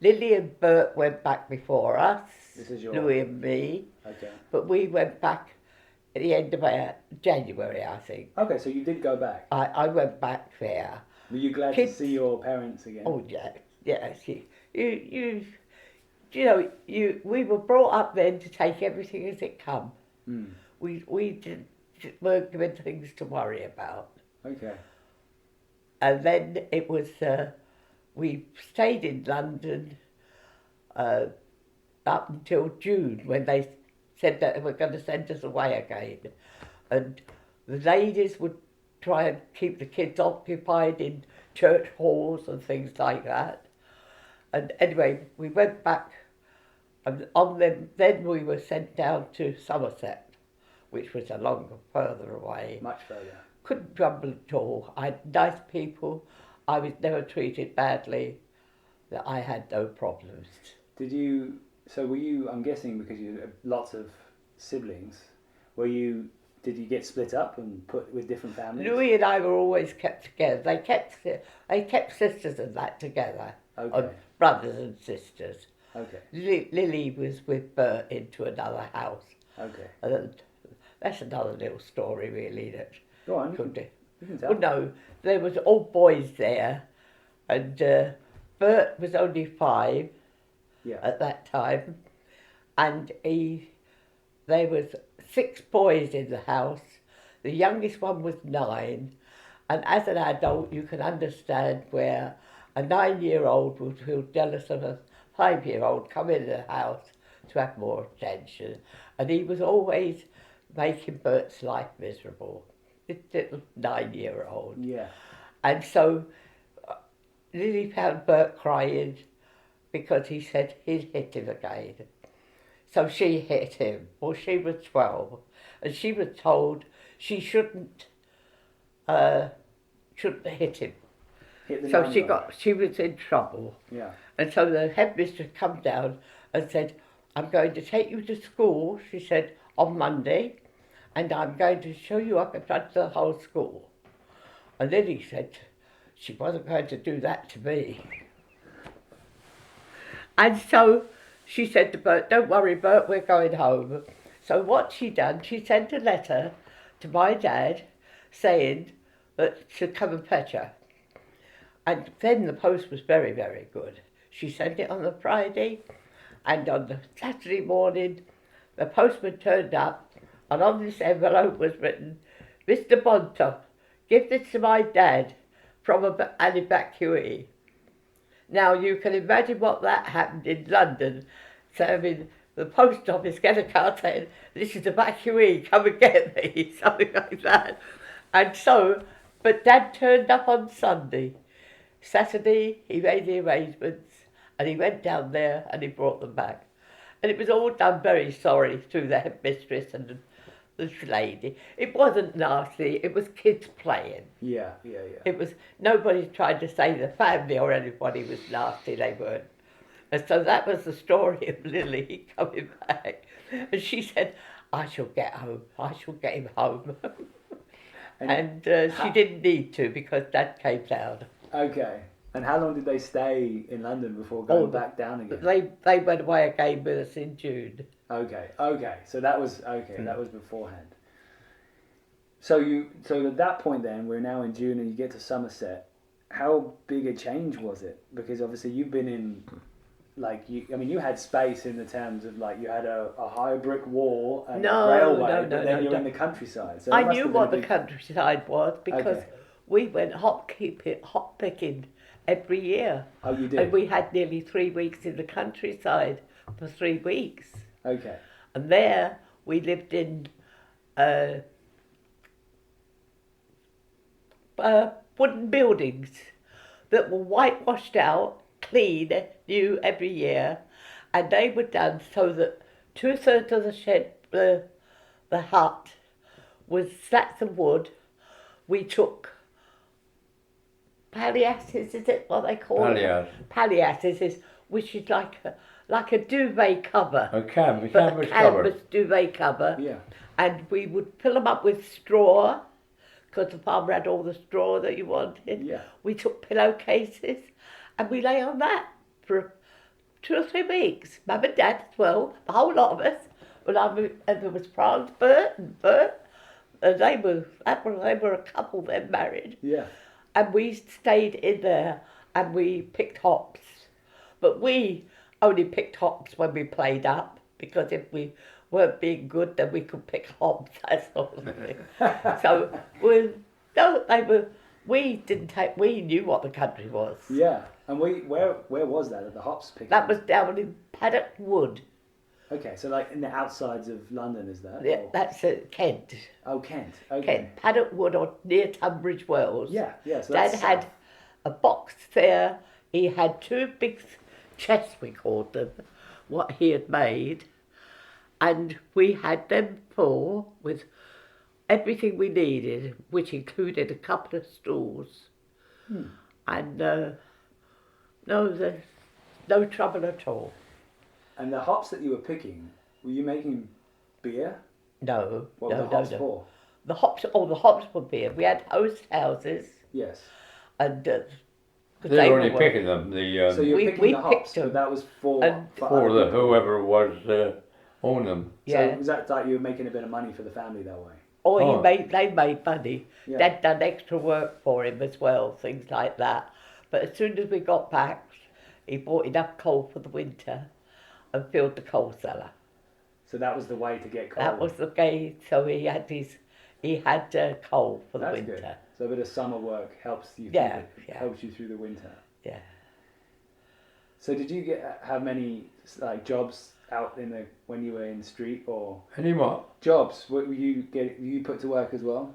Lily and Bert went back before us, This is your... Louis and me, Okay. but we went back at the end of January, I think. Okay, so you did go back. I went back there. Were you glad to see your parents again? Oh yeah, yes. We were brought up then to take everything as it come. Mm. We weren't given things to worry about. Okay. And then it was, we stayed in London up until June, when they said that they were going to send us away again. And the ladies would try and keep the kids occupied in church halls and things like that. And anyway, we went back, and then we were sent down to Somerset, which was a long further away. Much further. Couldn't grumble at all. I had nice people. I was never treated badly. That I had no problems. Were you, I'm guessing because you had lots of siblings, did you get split up and put with different families? Louis and I were always kept together. They kept sisters and that together. Okay. Brothers and sisters. Okay. Lily was with Bert into another house. Okay. And that's another little story, really. That Go on, you can tell. Well, no, there was all boys there, and Bert was only 5 at that time, and there was 6 boys in the house. The youngest one was 9, and as an adult, you can understand where a 9-year-old would feel jealous of a 5-year-old come into the house to have more attention, and he was always making Bert's life miserable. This little 9-year-old. Yeah. And so Lily found Bert crying because he said he'd hit him again. So she hit him. Well, she was 12, and she was told she shouldn't hit him. So she was in trouble. Yeah. And so the headmistress come down and said, "I'm going to take you to school," she said, "on Monday, and I'm going to show you up in front of the whole school." And Lily said she wasn't going to do that to me. And so she said to Bert, "Don't worry, Bert, we're going home." So what she done, she sent a letter to my dad saying that she'd come and fetch her. And then the post was very, very good. She sent it on the Friday, and on the Saturday morning, the postman turned up, and on this envelope was written, "Mr. Bontoff, give this to my dad from an evacuee." Now, you can imagine what that happened in London. So, I mean, the post office get a card saying, "This is evacuee, come and get me," something like that. And so, but Dad turned up on Sunday. Saturday, he made the arrangements, and he went down there and he brought them back. And it was all done very sorry through the headmistress and the lady. It wasn't nasty, it was kids playing. Yeah. It was, nobody tried to say the family or anybody was nasty, they weren't. And so that was the story of Lily coming back. And she said, "I shall get home, I shall get him home." And she didn't need to because Dad came down. Okay. And how long did they stay in London before going back down again? They went away again with us in June. Okay. So that was that was beforehand. So at that point then, we're now in June and you get to Somerset. How big a change was it? Because obviously you've been in like you had space in the terms of like you had a high brick wall and No, railway, no, but no, then no, you're no. in the countryside. So I it must knew have been what a the big- countryside was because Okay. we went hop picking every year. Oh, you did? And we had nearly 3 weeks in the countryside for 3 weeks. Okay. And there we lived in wooden buildings that were whitewashed out, clean, new every year, and they were done so that 2/3 of the shed, the hut, was slats of wood. We took palliasses, is it what they call Palliasse. it? Palliasses, which is like a duvet cover. A canvas But a cover. canvas duvet cover. Yeah. And we would fill them up with straw, because the farmer had all the straw that you wanted. Yeah. We took pillowcases, and we lay on that for 2 or 3 weeks. Mum and Dad as well, the whole lot of us. And there was Franz, Bert, and Bert. And they were a couple then married. Yeah. And we stayed in there and we picked hops. But we only picked hops when we played up, because if we weren't being good, then we could pick hops, that sort of thing. So we knew what the country was. Yeah. And where was that at the hops picking? That was down in Paddock Wood. Okay, so like in the outsides of London, is that? Yeah, Or- that's Kent. Oh, Kent. Okay. Kent, Paddock Wood, or near Tunbridge Wells. Yeah, yeah. So Dad that's had south. a box there. He had 2 big chests, we called them, what he had made. And we had them full with everything we needed, which included a couple of stools. And there's no trouble at all. And the hops that you were picking, were you making beer? No, What were no, the hops no. for? The hops were beer. We had host houses, Yes. and They were only picking them. The So you're we picking the picked hops, them. but that was for And- for other the people. whoever was owned them. yeah. So was that like you were making a bit of money for the family that way? Or Oh. they made money. Yeah. Dad done extra work for him as well, things like that. But as soon as we got back, he bought enough coal for the winter and filled the coal cellar. So that was the way to get coal. That was the way. So he had coal for the That's winter. good. So a bit of summer work helps you. Yeah, yeah. Helps you through the winter. Yeah. So did you have many like jobs out when you were in the street, or Any what? jobs? Were you put to work as well?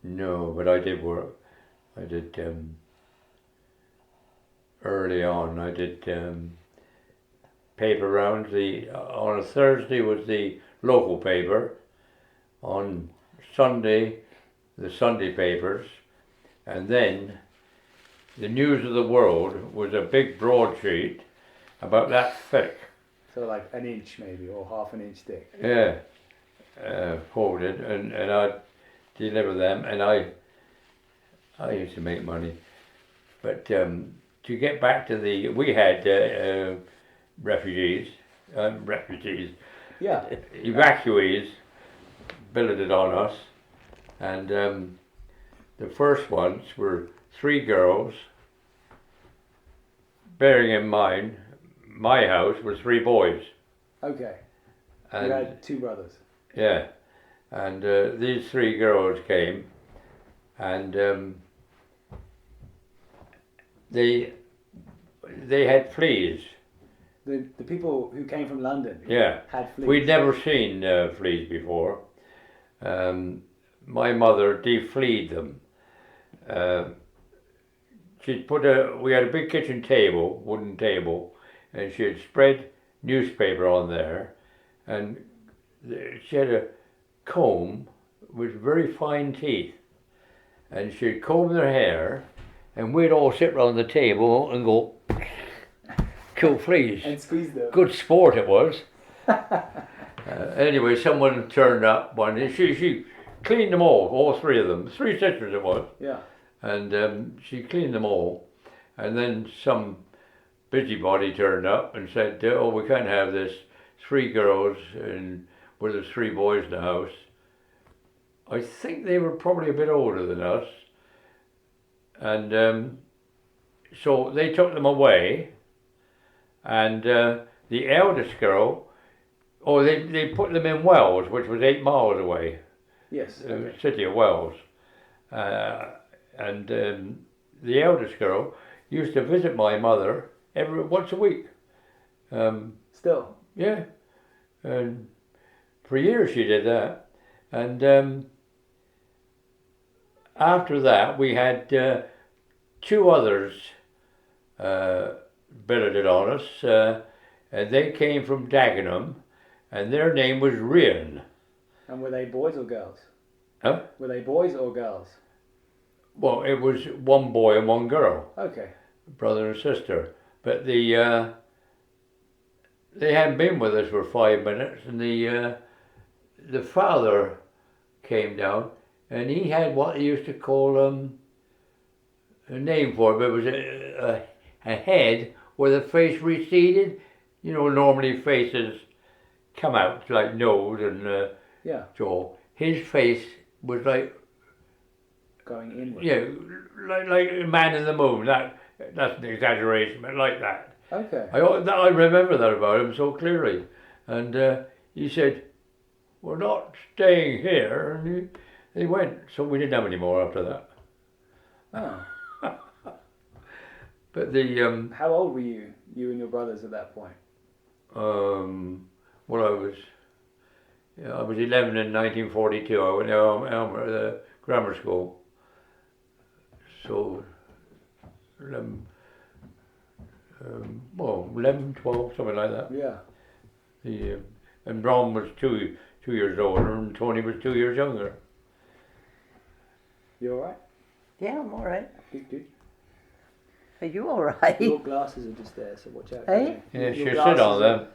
No, but I did work. I did early on. I did paper rounds. On a Thursday was the local paper. On Sunday, the Sunday papers, and then the News of the World was a big broadsheet about that thick. So like an inch maybe, or half an inch thick. Yeah, folded, and I'd deliver them, and I used to make money. But to get back to we had refugees, Yeah. evacuees billeted on us, and the first ones were 3 girls, bearing in mind my house was 3 boys. Okay. And You had 2 brothers. yeah, and these 3 girls came, and they had fleas. The people who came from London. Yeah, Had fleas. we'd never seen fleas before. My mother defleed them. We had a big kitchen table, wooden table, and she had spread newspaper on there, and she had a comb with very fine teeth, and she'd comb their hair, and we'd all sit round the table and go kill fleas. And squeeze them. Good sport it was. Anyway, someone turned up one day. She cleaned them all 3 of them. 3 sisters it was. Yeah. And she cleaned them all. And then some busybody turned up and said, oh, we can't have this. 3 girls and with there's 3 boys in the house. I think they were probably a bit older than us. And so they took them away. and the eldest girl, they put them in Wells, which was 8 miles away. Yes. The city of Wells. And the eldest girl used to visit my mother once a week. Still? Yeah. And for years she did that. And after that we had 2 others billeted on us. And they came from Dagenham, and their name was Rian. And were they boys or girls? Huh? Were they boys or girls? Well, it was one boy and one girl. Okay. Brother and sister. But they hadn't been with us for 5 minutes, and the father came down, and he had what they used to call a name for it, but it was a head where the face receded. You know, normally faces come out like nose and jaw. His face was like going inward. Yeah, like a man in the moon. That's an exaggeration, but like that. Okay. I remember that about him so clearly. And he said, "We're not staying here." And he went. So we didn't have any more after that. Oh. But the how old were you and your brothers at that point? Well, I was 11 in 1942. I went to grammar school. So 11, 12, something like that. Yeah. And Ron was two years older, and Tony was 2 years younger. You all right? Yeah, I'm all right. Good. Are you all right? Your glasses are just there, so watch out. Hey? Yeah, Your she'll sit on them.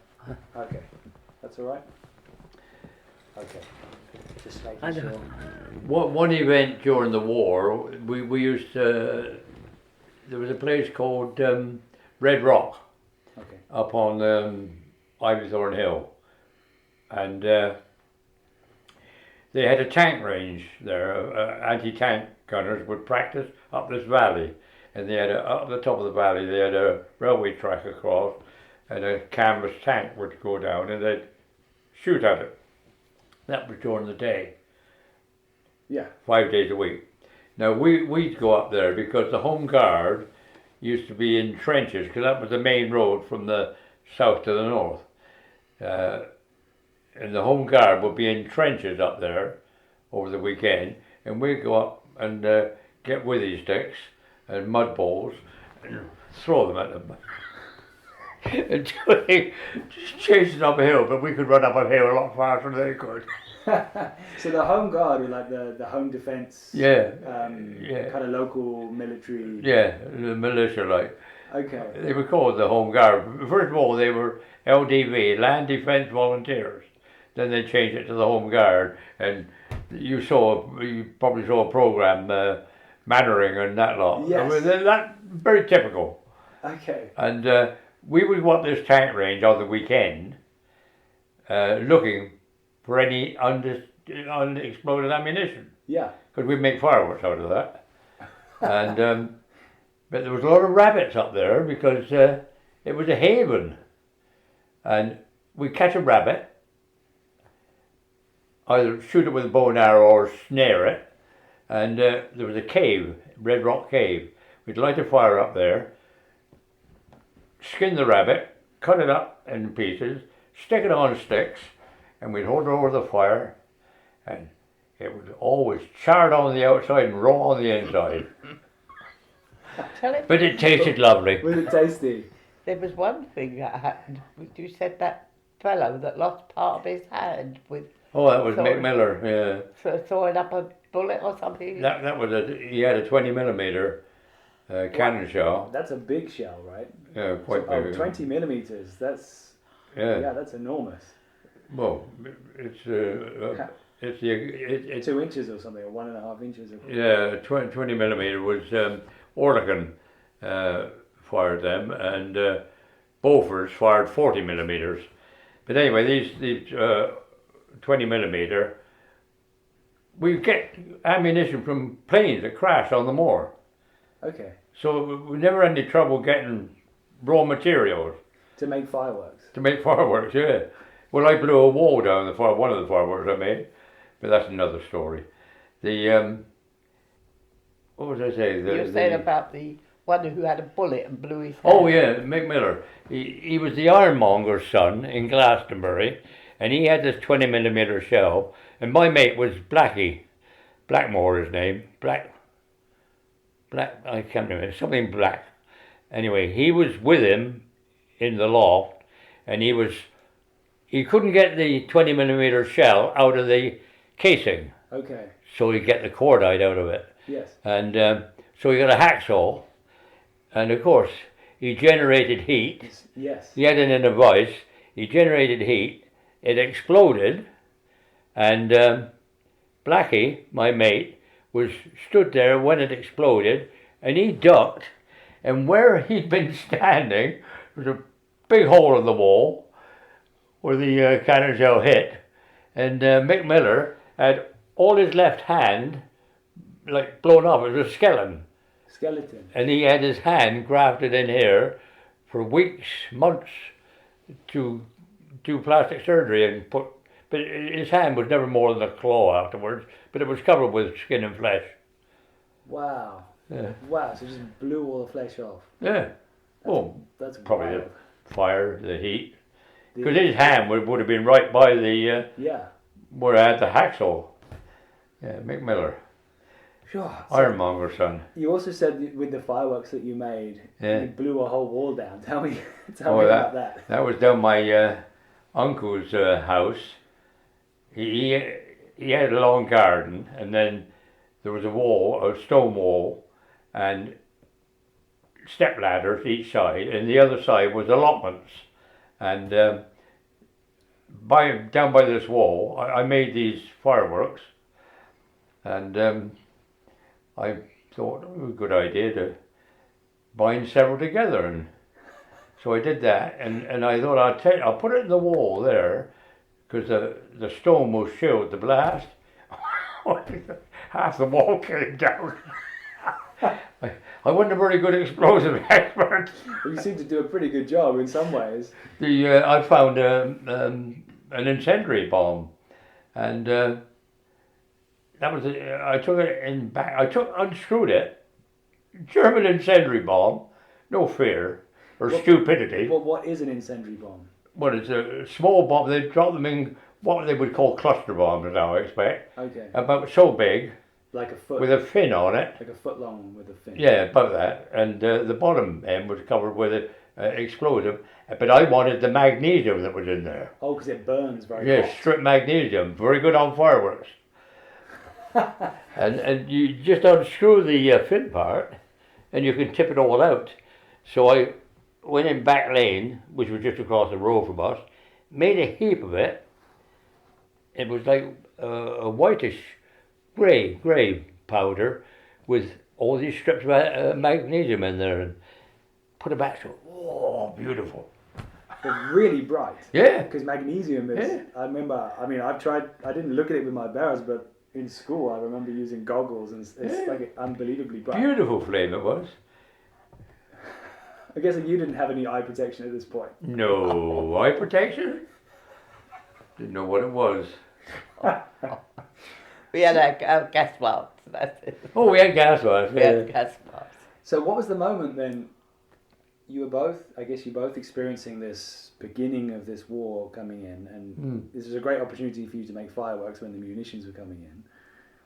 Okay, that's all right. Okay, just I making know. sure. One event during the war, we used to. There was a place called Red Rock. Okay. Up on Ivythorn Hill, and they had a tank range there. Anti-tank gunners would practice up this valley, and they had up the top of the valley they had a railway track across, and a canvas tank would go down, and they'd shoot at it. That was during the day. Yeah. 5 days a week. Now we'd go up there because the Home Guard used to be in trenches, because that was the main road from the south to the north. And the Home Guard would be in trenches up there over the weekend, and we'd go up and get withy sticks and mud balls and throw them at them. Until they just chased us up a hill, but we could run up a hill a lot faster than they could. So the Home Guard were like the home defence, kind of local military. Yeah, the militia, like. Okay. They were called the Home Guard. First of all, they were LDV, Land Defence Volunteers. Then they changed it to the Home Guard, and you probably saw a program, Mannering and that lot. Yes. I mean, that very typical. Okay. And we would go up this tank range on the weekend, looking for any unexploded ammunition. Yeah. Because we'd make fireworks out of that. And but there was a lot of rabbits up there because it was a haven. And we'd catch a rabbit, either shoot it with a bow and arrow or snare it. And there was a cave, Red Rock Cave. We'd light a fire up there, skin the rabbit, cut it up in pieces, stick it on sticks, and we'd hold it over the fire, and it was always charred on the outside and raw on the inside. But it tasted lovely. Was it tasty? There was one thing that happened. You said that fellow that lost part of his hand with. Oh, that was Mick Miller, yeah. Throwing up a bullet or something. That was he had a 20mm cannon shell. That's a big shell, right? Yeah, quite big. 20 millimeters. That's that's enormous. Well, it's 2 inches or something, or 1.5 inches. Yeah, 20mm was Orlican fired them, and Beaufort's fired 40mm. But anyway, these 20mm, we get ammunition from planes that crash on the moor. Okay. So we never had any trouble getting raw materials. To make fireworks. To make fireworks, yeah. Well, I blew a wall down the fire. One of the fireworks I made, but that's another story. The what was I saying? You said about the one who had a bullet and blew his head. Oh yeah, Mick Miller. He was the ironmonger's son in Glastonbury, and he had this 20mm shell. And my mate was Blackie, Blackmore his name, Black. I can't remember, something Black. Anyway, he was with him in the loft, and he couldn't get the 20mm shell out of the casing. Okay. So he'd get the cordite out of it. Yes. And so he got a hacksaw, and of course he generated heat. Yes. He had it in a vice. He generated heat. It exploded, and Blackie, my mate, was stood there when it exploded, and he ducked. And where he'd been standing was a big hole in the wall where the cannon shell hit, and Mick Miller had all his left hand like blown off. It was a skeleton. And he had his hand grafted in here for weeks, months, to do plastic surgery and put. But his hand was never more than a claw afterwards. But it was covered with skin and flesh. Wow. Yeah. Wow. So it just blew all the flesh off. Yeah. That's probably wild. the fire, the heat. Because his hand would have been right by the where I had the hacksaw. Yeah, Mick Miller. Sure. Ironmonger's son. You also said with the fireworks that you made, you blew a whole wall down. Tell me about that. That was down my uncle's house. He had a long garden, and then there was a stone wall, and step ladders each side, and the other side was allotments. And down by this wall, I made these fireworks, and I thought it was a good idea to bind several together, and so I did that. And I thought I'll put it in the wall there, because the stone will shield the blast. Half the wall came down. I wasn't a very good explosive expert. Well, you seem to do a pretty good job in some ways. I found an incendiary bomb, and that was I took it in back. Unscrewed it. German incendiary bomb. No fear or stupidity. Well, what is an incendiary bomb? Well, it's a small bomb. They drop them in what they would call cluster bombs now, I expect. Okay. About so big. Like a foot. With a fin on it. Like a foot long with a fin. Yeah, about that. And the bottom end was covered with an explosive. But I wanted the magnesium that was in there. Oh, because it burns very hot. Yeah, stripped magnesium. Very good on fireworks. and you just unscrew the fin part, and you can tip it all out. So I went in back lane, which was just across the road from us, made a heap of it. It was like a whitish grey powder with all these strips of magnesium in there, and put it back. So, oh, beautiful. They're really bright. Yeah. Because magnesium is, I remember, I didn't look at it with my barrels, but in school I remember using goggles, and it's like unbelievably bright. Beautiful flame it was. I guess you didn't have any eye protection at this point. No, eye protection? Didn't know what it was. We had our gas masks, that's it. Oh, we had gas masks. We had gas masks. So what was the moment then? You were both experiencing this beginning of this war coming in, and this was a great opportunity for you to make fireworks when the munitions were coming in.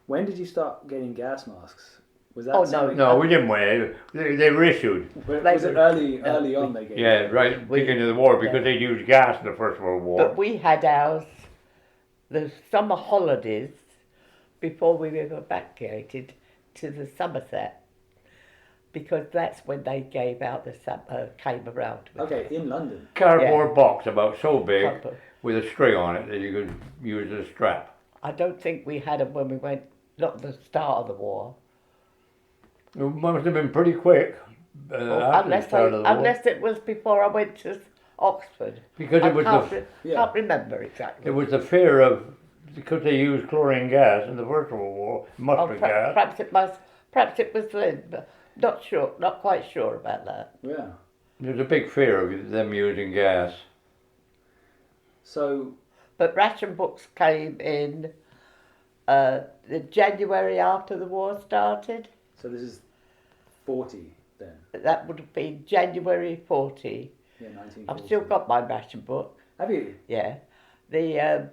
When did you start getting gas masks? Was that No, we didn't win. They were issued. But was it early on they gave? Yeah, right, beginning of the war, because they used gas in the First World War. But we had ours the summer holidays before we were evacuated to the Somerset, because that's when they gave out came around. Okay, in London. Cardboard box about so big with a string on it that you could use as a strap. I don't think we had them when we went, not the start of the war. It must have been pretty quick. Unless it was before I went to Oxford. Because it was can't remember exactly. It was the fear of, because they used chlorine gas in the First World War, mustard gas. Perhaps it was lead, but not quite sure about that. Yeah. There's a big fear of them using gas. So, But ration books came in the January after the war started. so this is 40 then. That would have been January 40. Yeah, 1940. I've still got my ration book. Have you? Yeah, the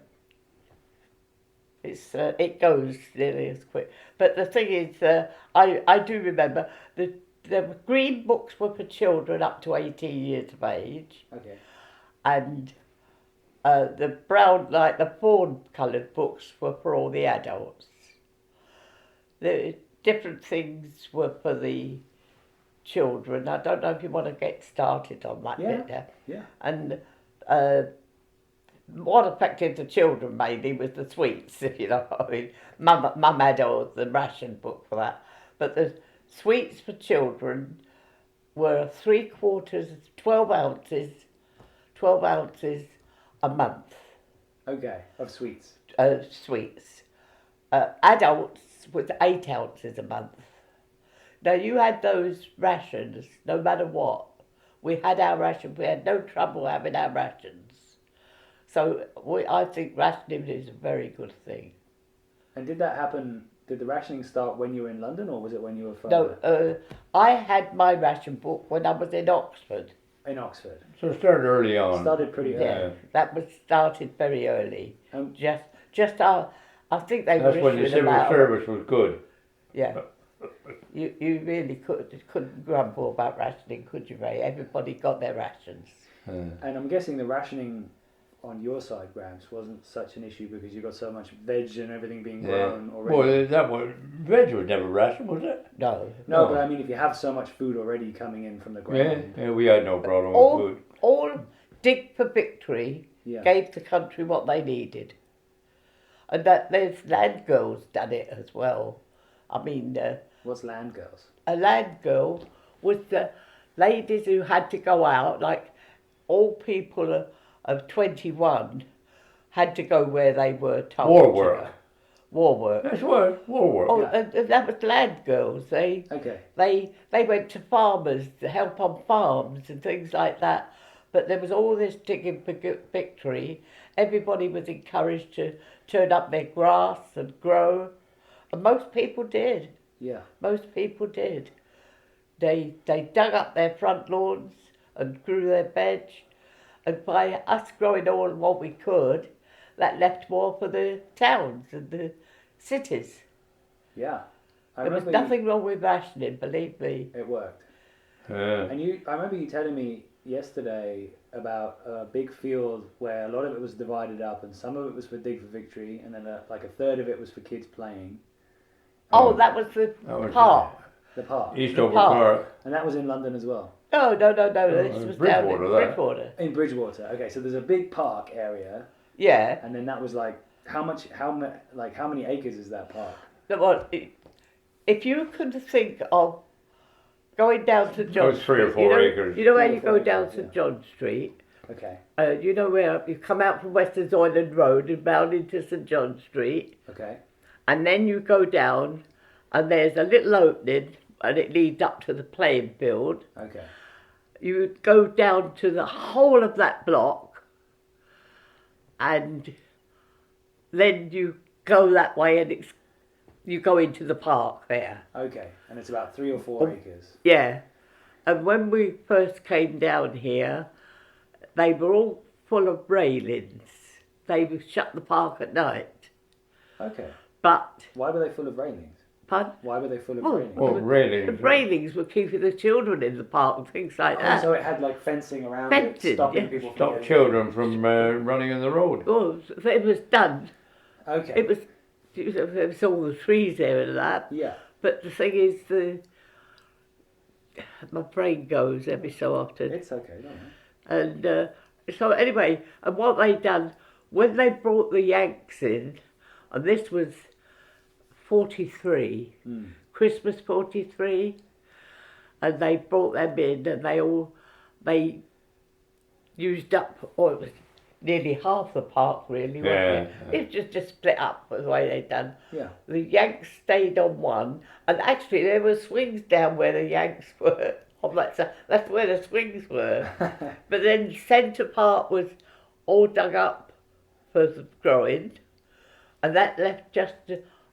it goes nearly as quick. But the thing is, I do remember the green books were for children up to 18 years of age, Okay. and the brown, like the fawn-coloured books, were for all the adults. The different things were for the children. I don't know if you want to get started on that Yeah. bit there. Yeah. And what affected the children mainly was the sweets, if you know what I mean. Mum had all the ration book for that. But the sweets for children were 12 ounces a month, Okay. Of sweets. sweets. Adults was 8 ounces a month. Now you had those rations no matter what. We had our rations, we had no trouble having our rations. So I think rationing is a very good thing. And did that happen? Did the rationing start when you were in London, or was it when you were further? No, I had my ration book when I was in Oxford. In Oxford. So it started early on. Started pretty early. Yeah, that was started very early. Um, Just I think they That's were when the issuing civil about. service was good. Yeah. You really couldn't grumble about rationing, could you, Ray? Everybody got their rations. And I'm guessing the rationing on your side, Gramps, wasn't such an issue because you got so much veg and everything being grown already. Well, that was veg was never rationed, was it? No. No, No. but I mean, if you have so much food already coming in from the ground. Yeah, we had no problem with food. All Dig for Victory Yeah. gave the country what they needed. And that there's land girls done it as well. I mean, What's land girls? a land girl was the ladies who had to go out, like all people of 21 had to go where they were told. War to work. go. War work. That's what war work. Oh, Yeah. and that was land girls. They Okay. went to farmers to help on farms and things like that. But there was all this digging for victory. Everybody was encouraged to turn up their grass and grow. And most people did. Yeah. Most people did. They dug up their front lawns and grew their veg. And by us growing all what we could, that left more for the towns and the cities. Yeah. I There was remember nothing wrong with rationing, believe me. it worked. Yeah. And I remember you telling me yesterday about a big field where a lot of it was divided up, and some of it was for Dig for Victory, and then like a third of it was for kids playing. Oh, that was the That was park. The park. Eastover park. Park. And that was in London as well. No. This was down in Bridgewater, that. Bridgewater. In Bridgewater. Okay, so there's a big park area, Yeah. and then that was like how many acres is that park? Well, if you could think of going down to John was 3 or Street, 4 acres. You know where 3 or you 4 go acres, down yeah. St John Street? Okay. You know where you come out from Western Island Road and round into St John Street, Okay. and then you go down, and there's a little opening, and it leads up to the playing field. Okay. You go down to the whole of that block, and then you go that way, and you go into the park there. Okay. And it's about 3 or 4 Oh. acres. Yeah, and when we first came down here, they were all full of railings. They would shut the park at night. Okay. But, Why were they full of railings? pardon? Why were they full of Oh, railings? Well, railings. The railings were keeping the children in the park and things like Oh, that. so it had like fencing around Fencing, it, stopping yeah. people from Stop getting children from running in the road. Oh, so it was done. Okay. It was all the trees there and that. Yeah. But the thing is, my brain goes every so often. It's okay, don't worry. And so anyway, and what they done, when they brought the Yanks in, and this was 43, Christmas 43, and they brought them in, and they used up, or it was nearly half the park really, wasn't it? Yeah. It was just split up the way they done. Yeah. The Yanks stayed on one, and actually there were swings down where the Yanks were on that side. That's where the swings were. But then centre part was all dug up for the growing, and that left just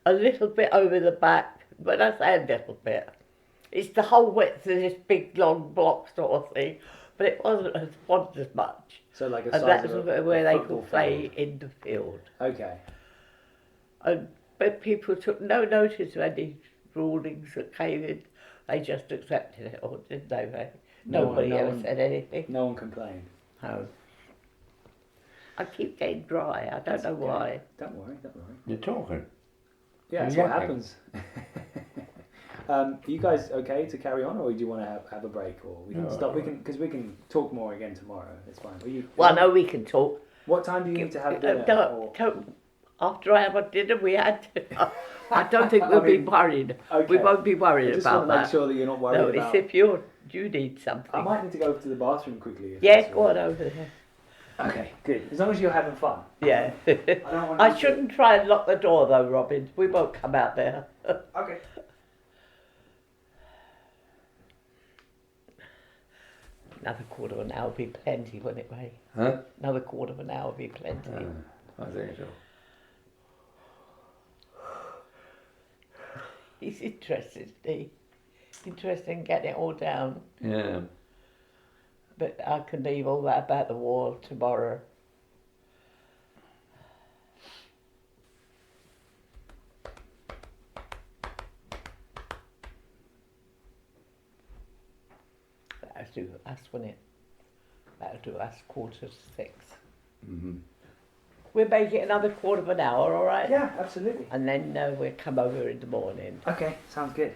a little bit over the back. When I say a little bit, it's the whole width of this big long block sort of thing, but it wasn't as much. So like a And size that's of where a they football could play field. in the field. Okay. But people took no notice of any rulings that came in. They just accepted it, or didn't they? Nobody ever said anything. No one complained. No. I keep getting dry. I don't know why. Don't worry, don't worry. You're talking. Yeah, that's You're what yapping. happens. Are you guys okay to carry on, or do you want to have a break, or we can No, stop? I We can, because we can talk more again tomorrow. It's fine. Well, no, we can talk. What time do you need to have dinner? After I have a dinner, we had to. I don't think we'll be worried. Okay. We won't be worried I just about want to make that. sure that you're not worried No, about. it's if you need something. I might need to go to the bathroom quickly. If Yeah, that's go all on right. over there. Okay, good. As long as you're having fun. Yeah. don't want I you to- shouldn't try and lock the door though, Robin. We won't come out there. Okay. Another quarter of an hour would be plenty, wouldn't it, Ray? Huh? Another quarter of an hour would be plenty. I think so. He's interested, isn't he? Interested in getting it all down. Yeah. But I can leave all that about the war tomorrow. That'll do us, won't it? That'll do us 5:45. Mm-hmm. We'll make it another quarter of an hour, all right? Yeah, absolutely. And then we'll come over in the morning. Okay, sounds good.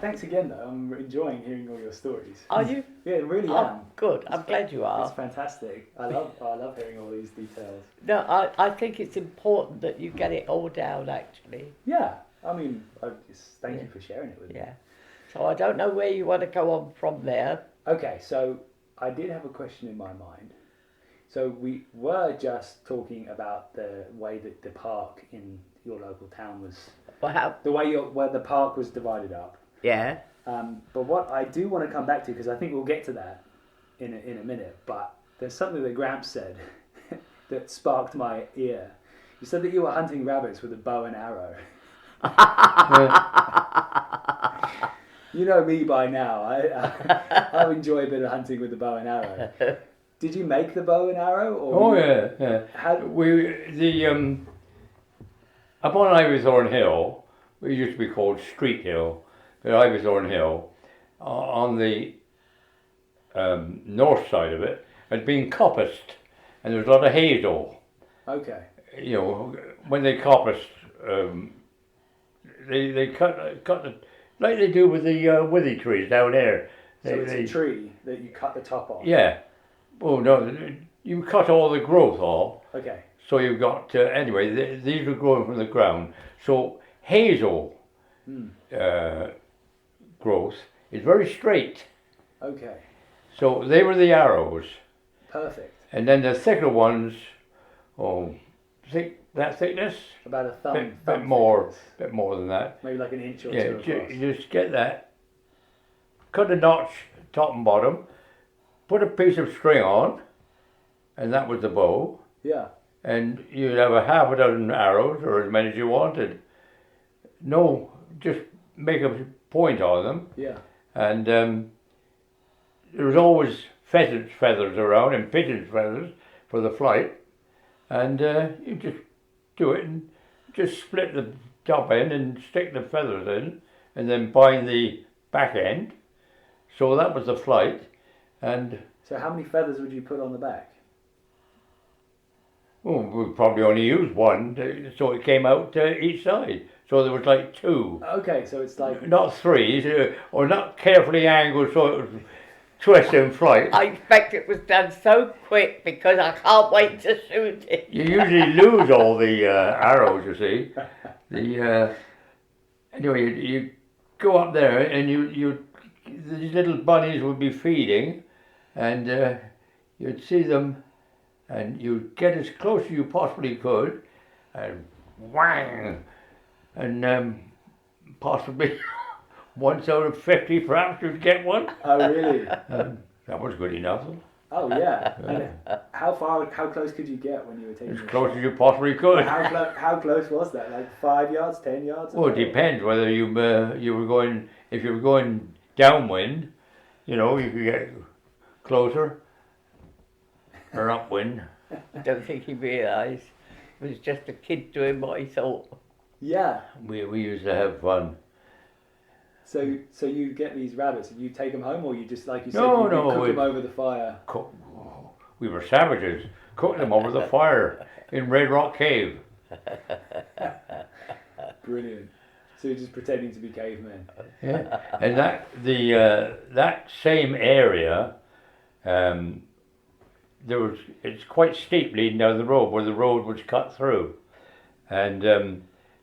Thanks again, though. I'm enjoying hearing all your stories. Are you? Yeah, really Oh, am. good. I'm glad you are. It's fantastic. I love hearing all these details. No, I think it's important that you get it all down, actually. Yeah, I mean, thank you for sharing it with me. Yeah. So I don't know where you want to go on from there. Okay, so I did have a question in my mind. So we were just talking about the way that the park in your local town was, Well, how? the way where the park was divided up. Yeah. But what I do want to come back to, because I think we'll get to that in a minute, but there's something that Gramps said that sparked my ear. You said that you were hunting rabbits with a bow and arrow. You know me by now. I enjoy a bit of hunting with the bow and arrow. Did you make the bow and arrow? Or Yeah. Up on Ivythorn Hill, it used to be called Street Hill, but Ivythorn Hill, on the north side of it, had been coppiced, and there was a lot of hazel. Okay. You know, when they coppiced, they cut the, like they do with the withy trees down there. So it's a tree that you cut the top off. Yeah. Oh no, you cut all the growth off. Okay. So you've got, anyway, these were growing from the ground. So hazel growth is very straight. Okay. So they were the arrows. Perfect. And then the thicker ones, that thickness, About a thumb. bit more than that. Maybe like an inch or Yeah, two across. you just get that, cut a notch top and bottom, put a piece of string on, and that was the bow. Yeah. And you'd have a half a dozen arrows, or as many as you wanted. No, just make a point on them. Yeah. And there was always pheasants' feathers around and pigeons' feathers for the flight. And you just do it and just split the top end and stick the feathers in, and then bind the back end. So that was the flight. And So how many feathers would you put on the back? well, we probably only used one, so it came out each side. So there was like two, Okay, so it's like not three, or not carefully angled so it was twist in flight. I expect it was done so quick because I can't wait to shoot it. You usually lose all the arrows, you see. Anyway, you go up there and these little bunnies would be feeding, and you'd see them, and you'd get as close as you possibly could, and whang, and possibly once out of 50 perhaps you'd get one. Oh, really? That was good enough. Oh, yeah. And how close could you get when you were taking As a close shot? as you possibly could. How close was that? Like 5 yards, 10 yards? Well, it depends whether you were going, if you were going downwind, you know, you could get closer, or upwind. I don't think he realised it was just a kid doing what he thought. Yeah. We used to have fun. So you get these rabbits and you take them home, or you just, like you said, No, you no, cook we- them over the fire? We were savages, cooking them over the fire in Red Rock Cave. Brilliant. So you're just pretending to be cavemen. Yeah, and that same area, it's quite steep leading down the road where the road was cut through, and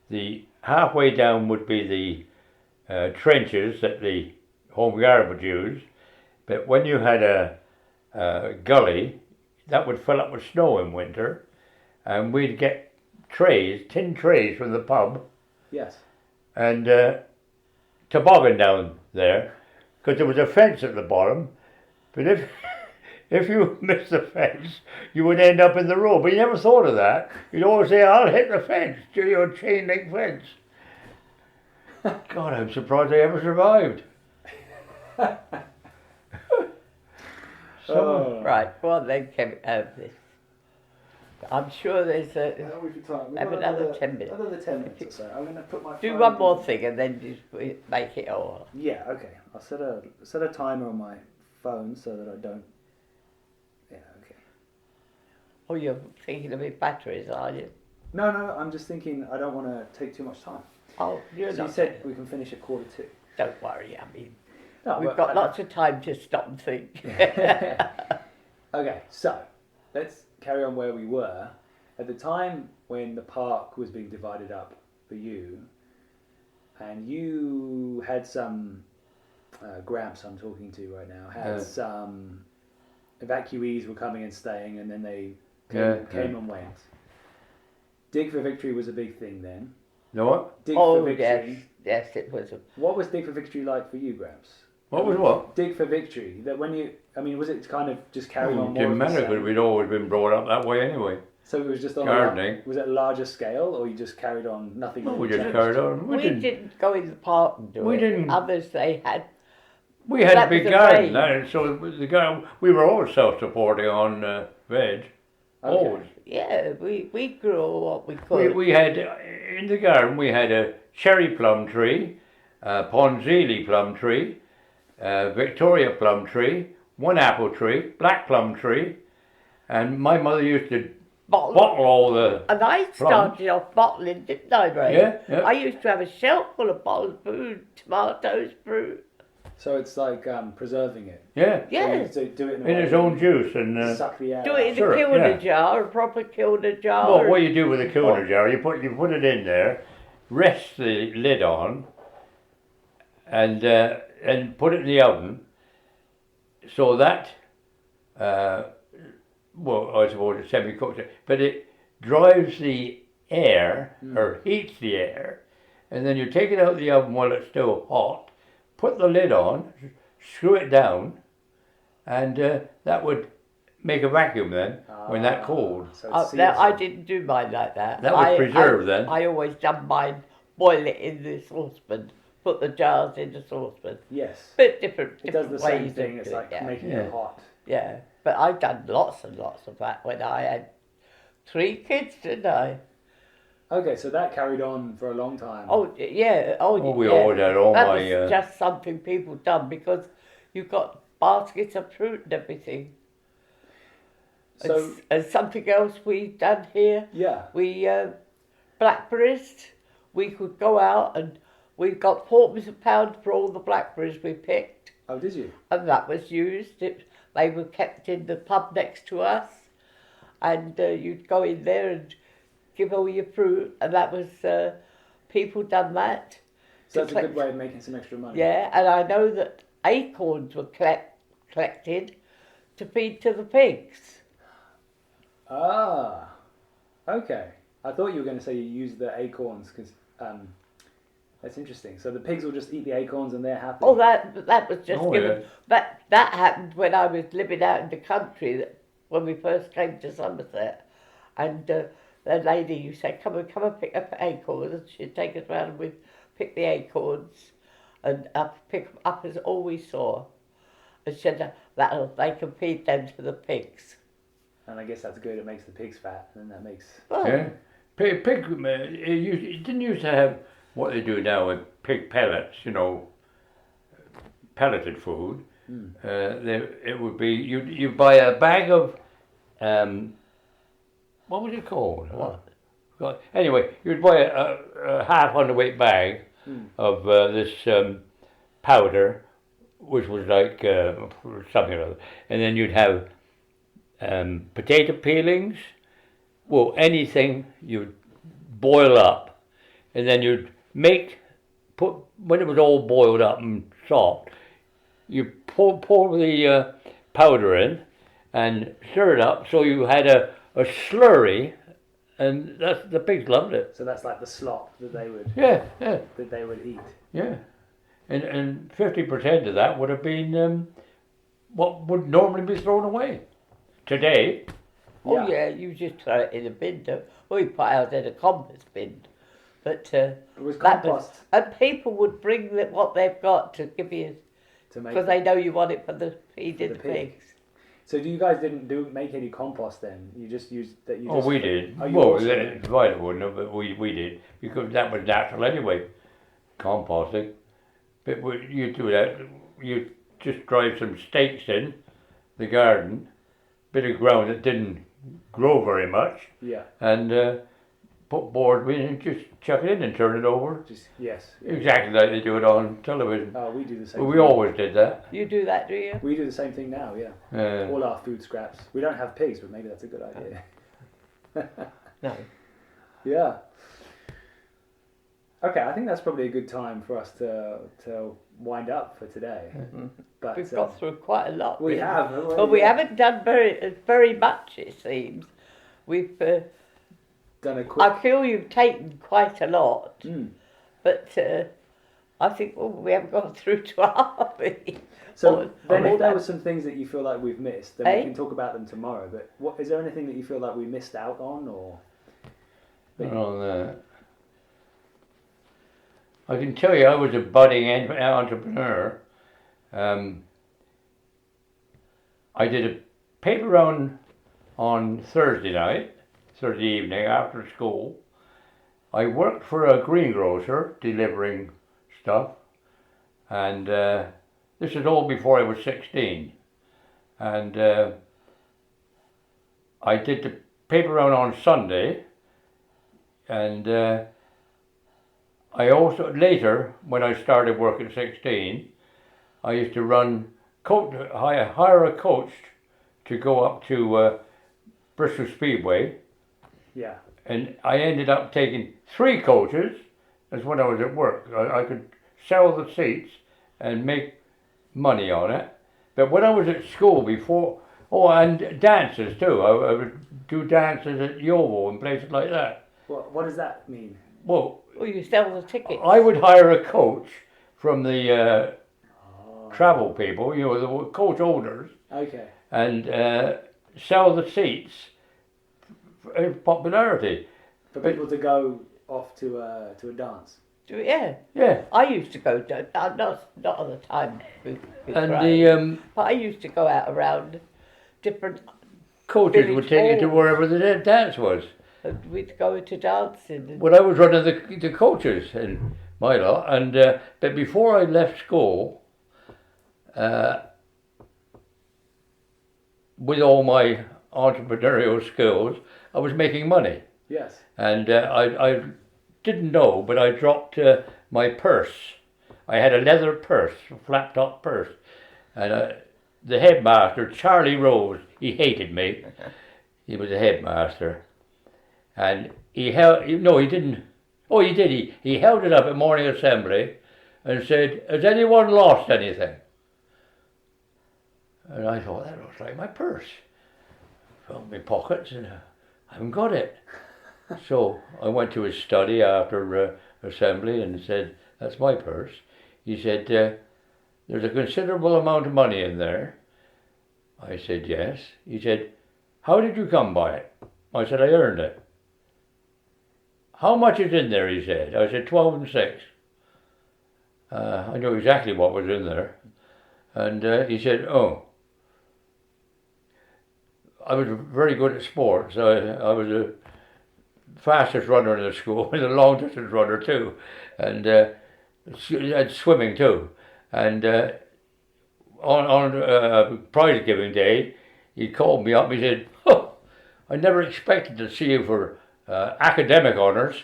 the halfway down would be the trenches that the home guard would use, but when you had a gully, that would fill up with snow in winter, and we'd get tin trays from the pub, Yes. and toboggan down there, because there was a fence at the bottom, but if you missed the fence, you would end up in the road. But you never thought of that. You'd always say, I'll hit the fence, to your chain link fence. God, I'm surprised I ever survived. Oh. Right, well then, Kevin, this. I'm sure there's How are we for time? We've have got another 10 minutes. Another 10 minutes or so. I'm going to put my Do phone one in- more thing and then just make it all. Yeah, okay. I'll set a timer on my phone so that I don't... Yeah, okay. Oh, you're thinking of it batteries, are you? No, I'm just thinking I don't want to take too much time. Oh, you're So you not. said we can finish at 1:45. Don't worry, I mean, No, we've but got I- lots of time to stop and think. Okay, so let's carry on where we were. At the time when the park was being divided up for you, and you had some, Gramps I'm talking to right now, had some evacuees were coming and staying, and then they came and went. Dig for Victory was a big thing then. You know what? Dig for Oh, Victory. yes, it was. What was Dig for Victory like for you, Gramps? What was what? Dig for Victory. That when you, I mean, was it kind of just carrying on It more? didn't of the matter same? because we'd always been brought up that way anyway. So it was just on Gardening. was it a larger scale, or you just carried on nothing? No, really we just changed? carried on. We didn't go in the park and do We it. didn't. Others, they had. We had That a big was a garden, range. and so the garden, we were always self-supporting on veg. Always. Yeah, we grew all what we could. We had, in the garden, we had a cherry plum tree, a Ponzili plum tree, a Victoria plum tree, one apple tree, black plum tree, and my mother used to bottle all the... And I started off bottling, didn't I, Ray? Yeah. I used to have a shelf full of bottled food, tomatoes, fruit. So it's like preserving it. Yeah. Yeah. So do it in, a In way its own that juice. And suck the air Do out. it in Sure, a kilner yeah. jar, a proper kilner jar. well, what you do with a kilner jar, you put it in there, rest the lid on, and put it in the oven, so that, well, I suppose it's semi-cooked, but it drives the air, or heats the air, and then you take it out of the oven while it's still hot, put the lid on, screw it down, and that would make a vacuum then, when that cooled. So Oh, it no, I seals it. didn't do mine like that. That was preserved then. I always done mine, boil it in the saucepan, put the jars in the saucepan. Yes. Bit different, It does different the same ways thing. of It's doing like it, yeah. making Yeah. it hot. Yeah, but I've done lots and lots of that when I had 3 kids, didn't I? Okay, so that carried on for a long time. Oh, yeah. Oh, Oh, we yeah. always had all that my, was just something people done because you got baskets of fruit and everything. So And something else we done here, yeah. we blackberries. We could go out and we got quarters of a pound for all the blackberries we picked, Oh, did you? and that was used. They were kept in the pub next to us, and you'd go in there and give all your fruit, and that was people done that. So to that's a good collect- way of making some extra money. Yeah, and I know that acorns were collected to feed to the pigs. Ah. Okay. I thought you were going to say you used the acorns because That's interesting. So the pigs will just eat the acorns and they're happy. Oh, that was just Oh, given. That happened when I was living out in the country. When we first came to Somerset, and the lady used to say, "Come and pick up acorns." She'd take us round and we'd pick the acorns, and pick them up as all we saw. And she said they can feed them to the pigs. And I guess that's good. It makes the pigs fat, and that makes. Oh. Yeah. Pig, it didn't used to have what they do now with pig pellets, pelleted food. It would be, you buy a bag of, what was it called? What? Anyway, you'd buy a half underweight bag of this powder, which was like something or other. And then you'd have potato peelings, well, anything you'd boil up, and then you'd when it was all boiled up and soft, you pour the powder in and stir it up so you had a slurry, and the pigs loved it. So that's like the slop that they would. Yeah. That they would eat. Yeah, and 50% of that would have been what would normally be thrown away today. Oh yeah, you just throw it in a bin. We put ours in a compost bin, but It was compost and people would bring what they've got to give you to make. because they know you want it for the feeding the the pig. pigs. So you guys didn't make any compost then? You just used that. You Oh, just, we did. Oh, you Well, also did. Violet wouldn't have, but we did, because that was natural anyway, composting. But you do that, you just drive some stakes in the garden, bit of ground that didn't grow very much, Yeah. and put board in and just chuck it in and turn it over. Just yes. Exactly like they do it on television. Oh, we do the same. But we thing. always did that. You do that, do you? We do the same thing now. Yeah. All our food scraps. We don't have pigs, but maybe that's a good idea. No. Yeah. Okay, I think that's probably a good time for us to wind up for today. But We've got through quite a lot. we really. have. But we haven't done very much, it seems. We've. done a quick. I feel you've taken quite a lot, Mm. but I think we haven't gone through to our So then, all if there that. were some things that you feel like we've missed, then Eh? we can talk about them tomorrow. But is there anything that you feel like we missed out on, or? On that. I can tell you, I was a budding entrepreneur. I did a paper round on Thursday evening after school. I worked for a greengrocer delivering stuff, and this is all before I was 16. And I did the paper round on Sunday, and I also, later, when I started work at 16, I used to hire a coach to go up to Bristol Speedway. Yeah. And I ended up taking 3 coaches. That's when I was at work. I could sell the seats and make money on it. But when I was at school before, and dances too. I would do dances at Yeovil and places like that. What does that mean? Well, You sell the tickets. I would hire a coach from the travel people, the coach holders, Okay. and sell the seats for popularity. For people to go off to a dance. Yeah. Yeah. I used to go to, not all the time, with And Graham, but I used to go out around different, coaches village would take you to halls. wherever the dance was. and we'd go to dancing. And, Well, I was running the coaches in my lot, and but before I left school, with all my entrepreneurial skills, I was making money. Yes. And I didn't know, but I dropped my purse. I had a leather purse, a flat top purse, and the headmaster, Charlie Rose, he hated me. He was a headmaster, and he didn't. Oh, he did. He held it up at morning assembly, and said, "Has anyone lost anything?" And I thought, that looks like my purse. Felt my pockets, and I haven't got it. So I went to his study after assembly and said, that's my purse. He said, there's a considerable amount of money in there. I said, yes. He said, how did you come by it? I said, I earned it. How much is in there, he said. I said, 12 and 6. I knew exactly what was in there. And he said, oh. I was very good at sports. I was the fastest runner in the school, and a long distance runner too. And had swimming too. And on prize giving day, he called me up. He said, oh, I never expected to see you for academic honours.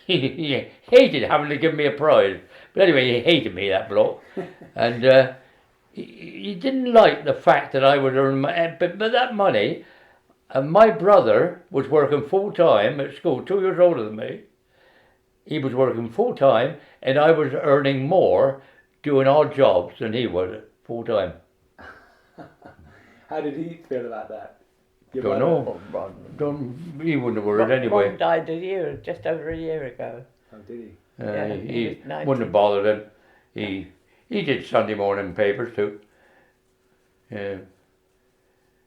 He hated having to give me a prize. But anyway, he hated me, that bloke. And he didn't like the fact that I would earn but that money. And my brother was working full-time at school, 2 years older than me. He was working full-time, and I was earning more doing odd jobs than he was full-time. How did he feel about that? Your Don't brother? know. He wouldn't have worried anyway. Ron died just over a year ago. Oh, did he? Yeah, He was 90. wouldn't have bothered him. He did Sunday morning papers too. Yeah.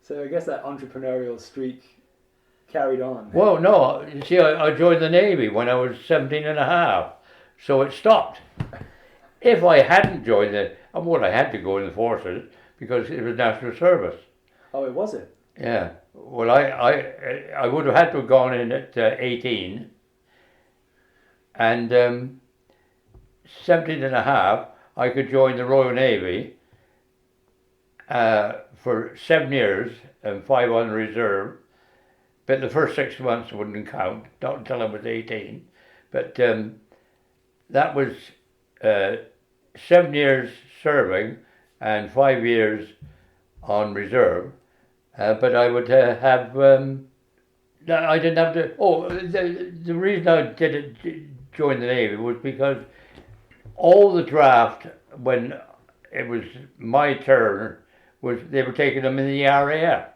So I guess that entrepreneurial streak carried on. Well, no, you see, I joined the Navy when I was 17 and a half, so it stopped. If I hadn't joined it, I had to go in the forces because it was national service. Oh, it was it? Yeah. Well, I would have had to have gone in at 18, and 17 and a half, I could join the Royal Navy for 7 years and 5 on reserve. But the first 6 months wouldn't count, not until I was 18. But that was 7 years serving and 5 years on reserve. But I would have, I didn't have to, the reason I didn't join the Navy was because all the draft, when it was my turn, they were taking them in the RAF.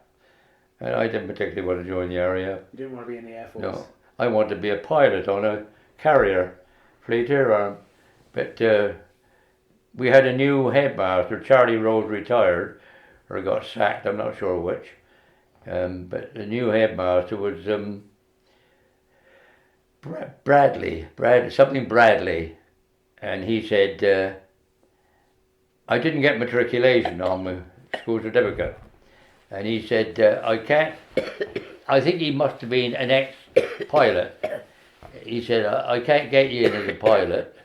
And I didn't particularly want to join the RAF. You didn't want to be in the Air Force? No, I wanted to be a pilot on a carrier, fleet air arm. But we had a new headmaster. Charlie Rose retired, or got sacked, I'm not sure which. But the new headmaster was Bradley, and he said, I didn't get matriculation on my school certificate. And he said, I think he must have been an ex-pilot. He said, I can't get you in as a pilot.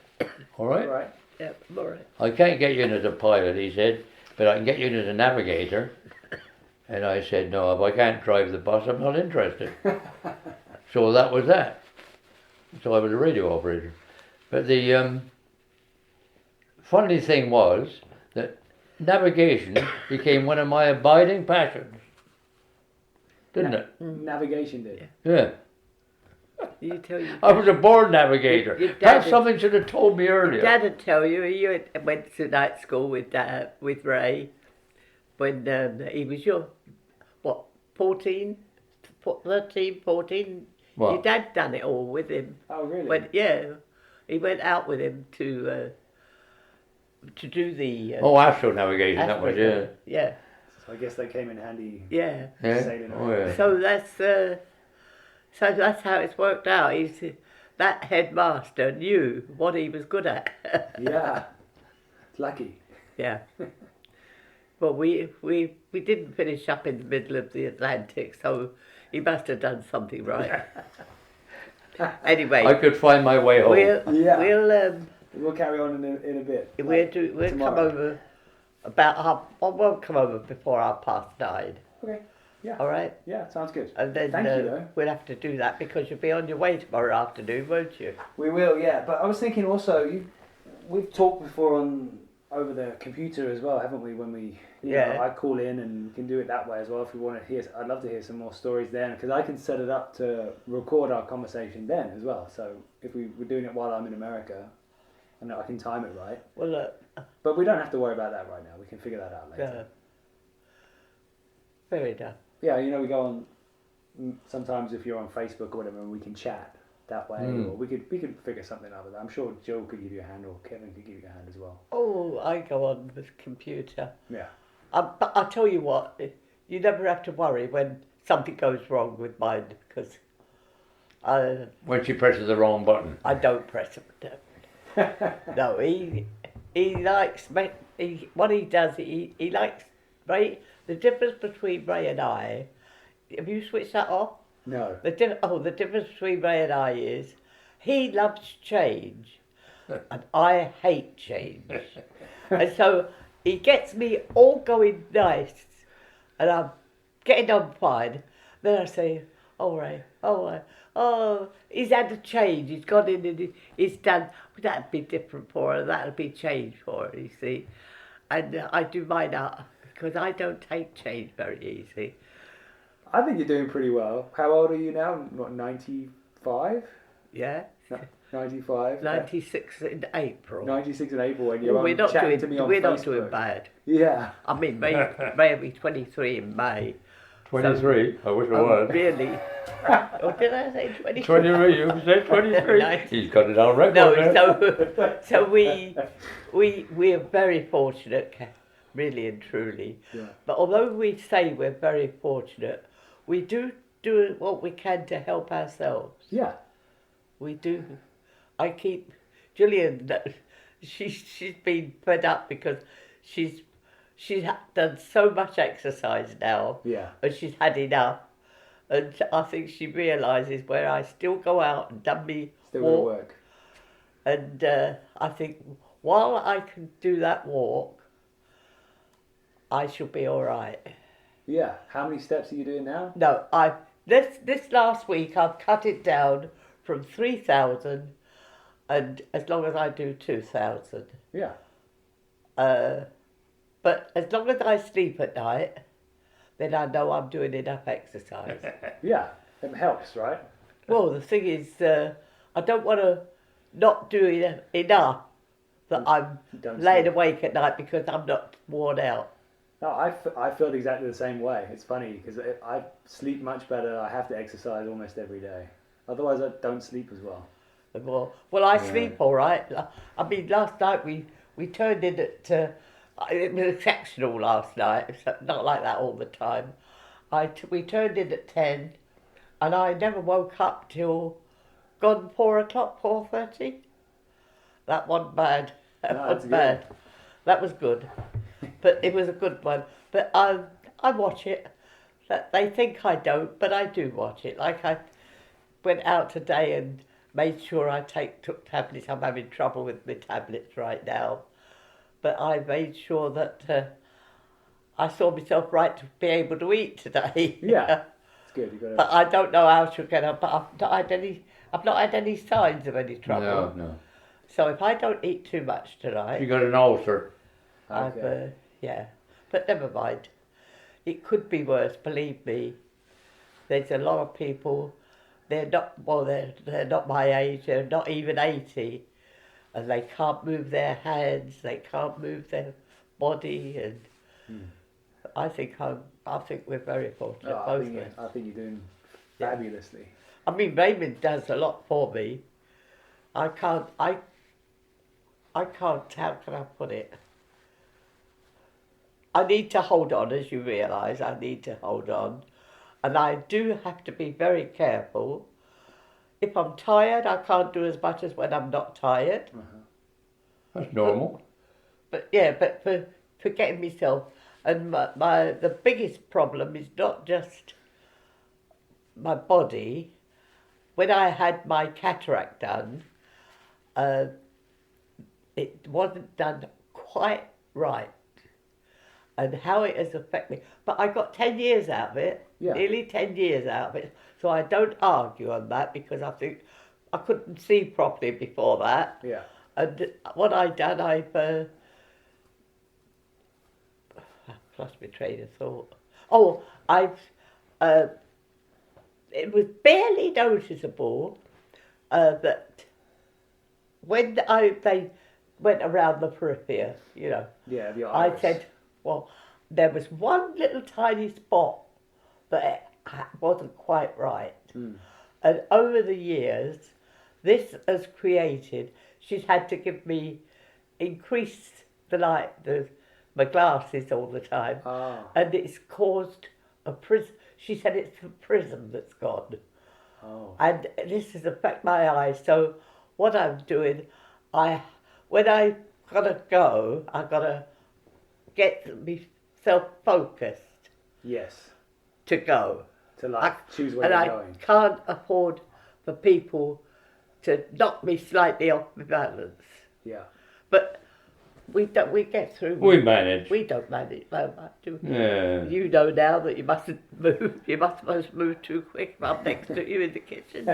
All right? All right. Yeah, all right. I can't get you in as a pilot, he said, but I can get you in as a navigator. And I said, no, if I can't drive the bus, I'm not interested. So that was that. So I was a radio operator. But the funny thing was that navigation became one of my abiding passions. Didn't it? Navigation did. Yeah. You tell you. I was a born navigator. Your dad That's is- something should have told me earlier. Dad would tell you, he went to night school with Ray when he was 13, 14. What? Your dad done it all with him. Oh, really? He went out with him to do the... Astro navigation, that was, yeah. Yeah, So I guess they came in handy yeah. Yeah? sailing Oh, around. yeah. So that's how it's worked out. That headmaster knew what he was good at. Yeah. Lucky. Yeah. Well, we didn't finish up in the middle of the Atlantic, so he must have done something right. Anyway, I could find my way home. We'll carry on in a bit. We'll come tomorrow. over we'll come over before 9:30. Okay. Yeah. All right. Yeah, sounds good. And then Thank you, though. we'll have to do that because you'll be on your way tomorrow afternoon, won't you? We will, yeah. But I was thinking also, we've talked before over the computer as well, haven't we? When we, you know, I call in and we can do it that way as well. If we want to hear, I'd love to hear some more stories then, because I can set it up to record our conversation then as well. So if we're doing it while I'm in America, and I can time it right. Well, But we don't have to worry about that right now. We can figure that out later. fair enough. Yeah, you know, we go on sometimes if you're on Facebook or whatever, and we can chat that way, or we could figure something out with that. I'm sure Jill could give you a hand, or Kevin could give you a hand as well. Oh, I go on with computer. Yeah. But I'll tell you what, you never have to worry when something goes wrong with mine, because When she presses the wrong button. I don't press it. No, he likes, what he does, he likes, Ray, the difference between Ray and I, have you switched that off? No. The difference between Ray and I is, he loves change, and I hate change. And so he gets me all going nice, and I'm getting on fine. Then I say, oh, he's had a change. He's gone in and he's done. Well, that'd be different for her. That'll be change for her, you see. And I do mine out because I don't take change very easy. I think you're doing pretty well. How old are you now? What, 95? Yeah. 95? 96 in April. 96 in April when you're we're not chatting doing, to me on we're Facebook. not doing bad. Yeah. I mean, Ray will be 23 in May. 23? I wish I Oh, was. really? Or did I say 23? 23, you said 23. Nice. He's got it on record. No, there. so we are very fortunate, really and truly. Yeah. But although we say we're very fortunate, we do what we can to help ourselves. Yeah. We do. I keep Gillian. She's been fed up because she's done so much exercise now. Yeah. And she's had enough. And I think she realises where I still go out and done me Still walk. gonna work. And I think while I can do that walk, I shall be all right. Yeah. How many steps are you doing now? No, this last week I've cut it down from 3,000, and as long as I do 2,000. Yeah. But as long as I sleep at night, then I know I'm doing enough exercise. Yeah. It helps, right? Well, the thing is, I don't want to not do enough that I'm Don't laying sleep. awake at night because I'm not worn out. No, I felt exactly the same way. It's funny because I sleep much better. I have to exercise almost every day. Otherwise, I don't sleep as well. Well, I sleep all right. I mean, last night we turned in at. It was exceptional last night. It's not like that all the time. We turned in at 10, and I never woke up till gone 4 o'clock, 4:30. That wasn't bad. That No, wasn't that's bad. That was good. But it was a good one. But I watch it. They think I don't, but I do watch it. Like I went out today and made sure I took tablets. I'm having trouble with my tablets right now. But I made sure that I saw myself right to be able to eat today. Yeah. It's good. You got But I don't know how she'll get up. But I've not had any signs of any trouble. No. So if I don't eat too much tonight, You got an ulcer. Okay. yeah. But never mind. It could be worse. Believe me. There's a lot of people. They're not my age. They're not even 80, and they can't move their hands. They can't move their body, and I think we're very fortunate, No, both of us. I think you're doing fabulously. I mean, Raymond does a lot for me. I can't. How can I put it? I need to hold on, as you realise. I need to hold on, and I do have to be very careful. If I'm tired, I can't do as much as when I'm not tired. That's normal. But for getting myself, and the biggest problem is not just my body. When I had my cataract done, it wasn't done quite right, and how it has affected me. But I got 10 years out of it, nearly 10 years out of it. So I don't argue on that because I think I couldn't see properly before that. Yeah. And what I done, I've lost my train of thought. Oh, it was barely noticeable that when they went around the periphery, Yeah, the I iris. said, well, there was one little tiny spot that wasn't quite right. And over the years, this has created, she's had to give me, increase the light, my glasses all the time. And it's caused a prism. She said it's the prism that's gone. And this has affected my eyes. So what I'm doing, when I gotta go, I gotta get myself focused. Yes. To go. To choose where you're going. And I can't afford for people to knock me slightly off my balance. Yeah. But we get through. We manage. We don't manage so much, do we? Yeah. You know now that you mustn't move. You mustn't move too quick. I'm next to you in the kitchen.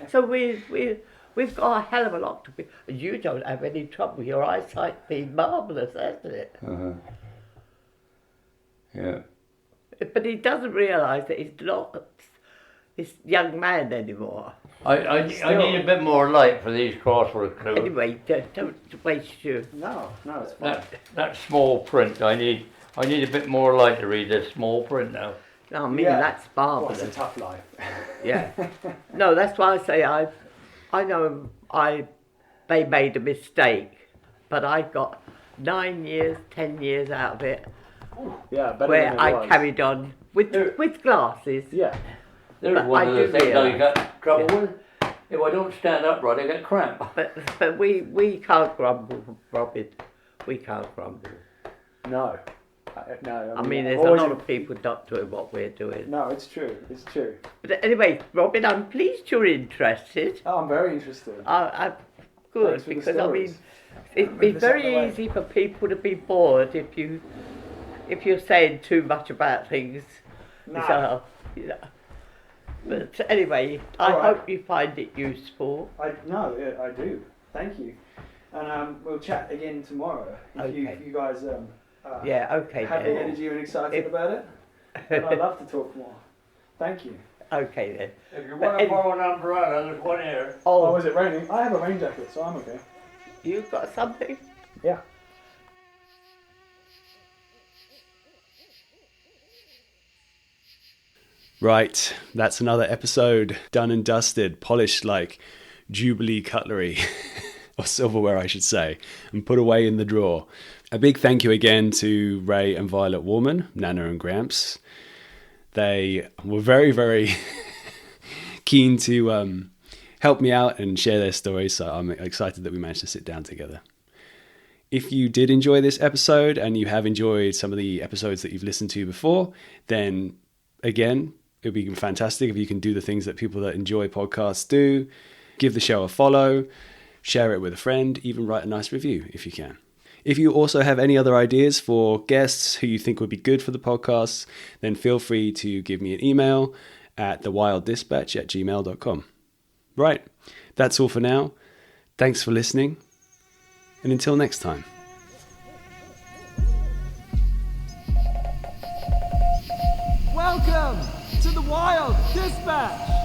So we've got a hell of a lot to be. And you don't have any trouble. Your eyesight's been marvellous, hasn't it? Yeah. But he doesn't realise that he's not this young man anymore. I need a bit more light for these crossword clues. Anyway, don't waste your... No, it's fine. That small print, I need a bit more light to read this small print now. No, I mean, that's marvellous. It's a tough life. Yeah. No, that's why I say I know they made a mistake, but I got 9 years, 10 years out of it. Yeah, better where than it I was. carried on with glasses. Yeah. There's But one I of the do things I realise- got trouble with. If I don't stand upright, I get cramp. But we can't grumble, Robin. We can't grumble. No. I mean, there's a lot of people not doing what we're doing. No, it's true. It's true. But anyway, Robin, I'm pleased you're interested. Oh, I'm very interested. I'm good, Thanks for the because I mean, stories. it'd be Move this out the very way. easy for people to be bored if you're saying too much about things. Nah. So, you know. But anyway, I All right. hope you find it useful. I do. Thank you. And we'll chat again tomorrow. If you guys Yeah, okay have the then. energy and excited about it. And I'd love to talk more. Thank you. Okay then. If you But want to borrow an umbrella, there's one here. Oh, is it raining? I have a rain jacket, so I'm okay. You've got something? Yeah. Right, that's another episode done and dusted, polished like Jubilee cutlery, or silverware I should say, and put away in the drawer. A big thank you again to Ray and Violet Warman, Nana and Gramps. They were very, very keen to help me out and share their stories, so I'm excited that we managed to sit down together. If you did enjoy this episode and you have enjoyed some of the episodes that you've listened to before, then again, it would be fantastic if you can do the things that people that enjoy podcasts do. Give the show a follow, share it with a friend, even write a nice review if you can. If you also have any other ideas for guests who you think would be good for the podcast, then feel free to give me an email at thewilddispatch@gmail.com. Right, that's all for now. Thanks for listening, and until next time. Welcome to the Wild Dispatch.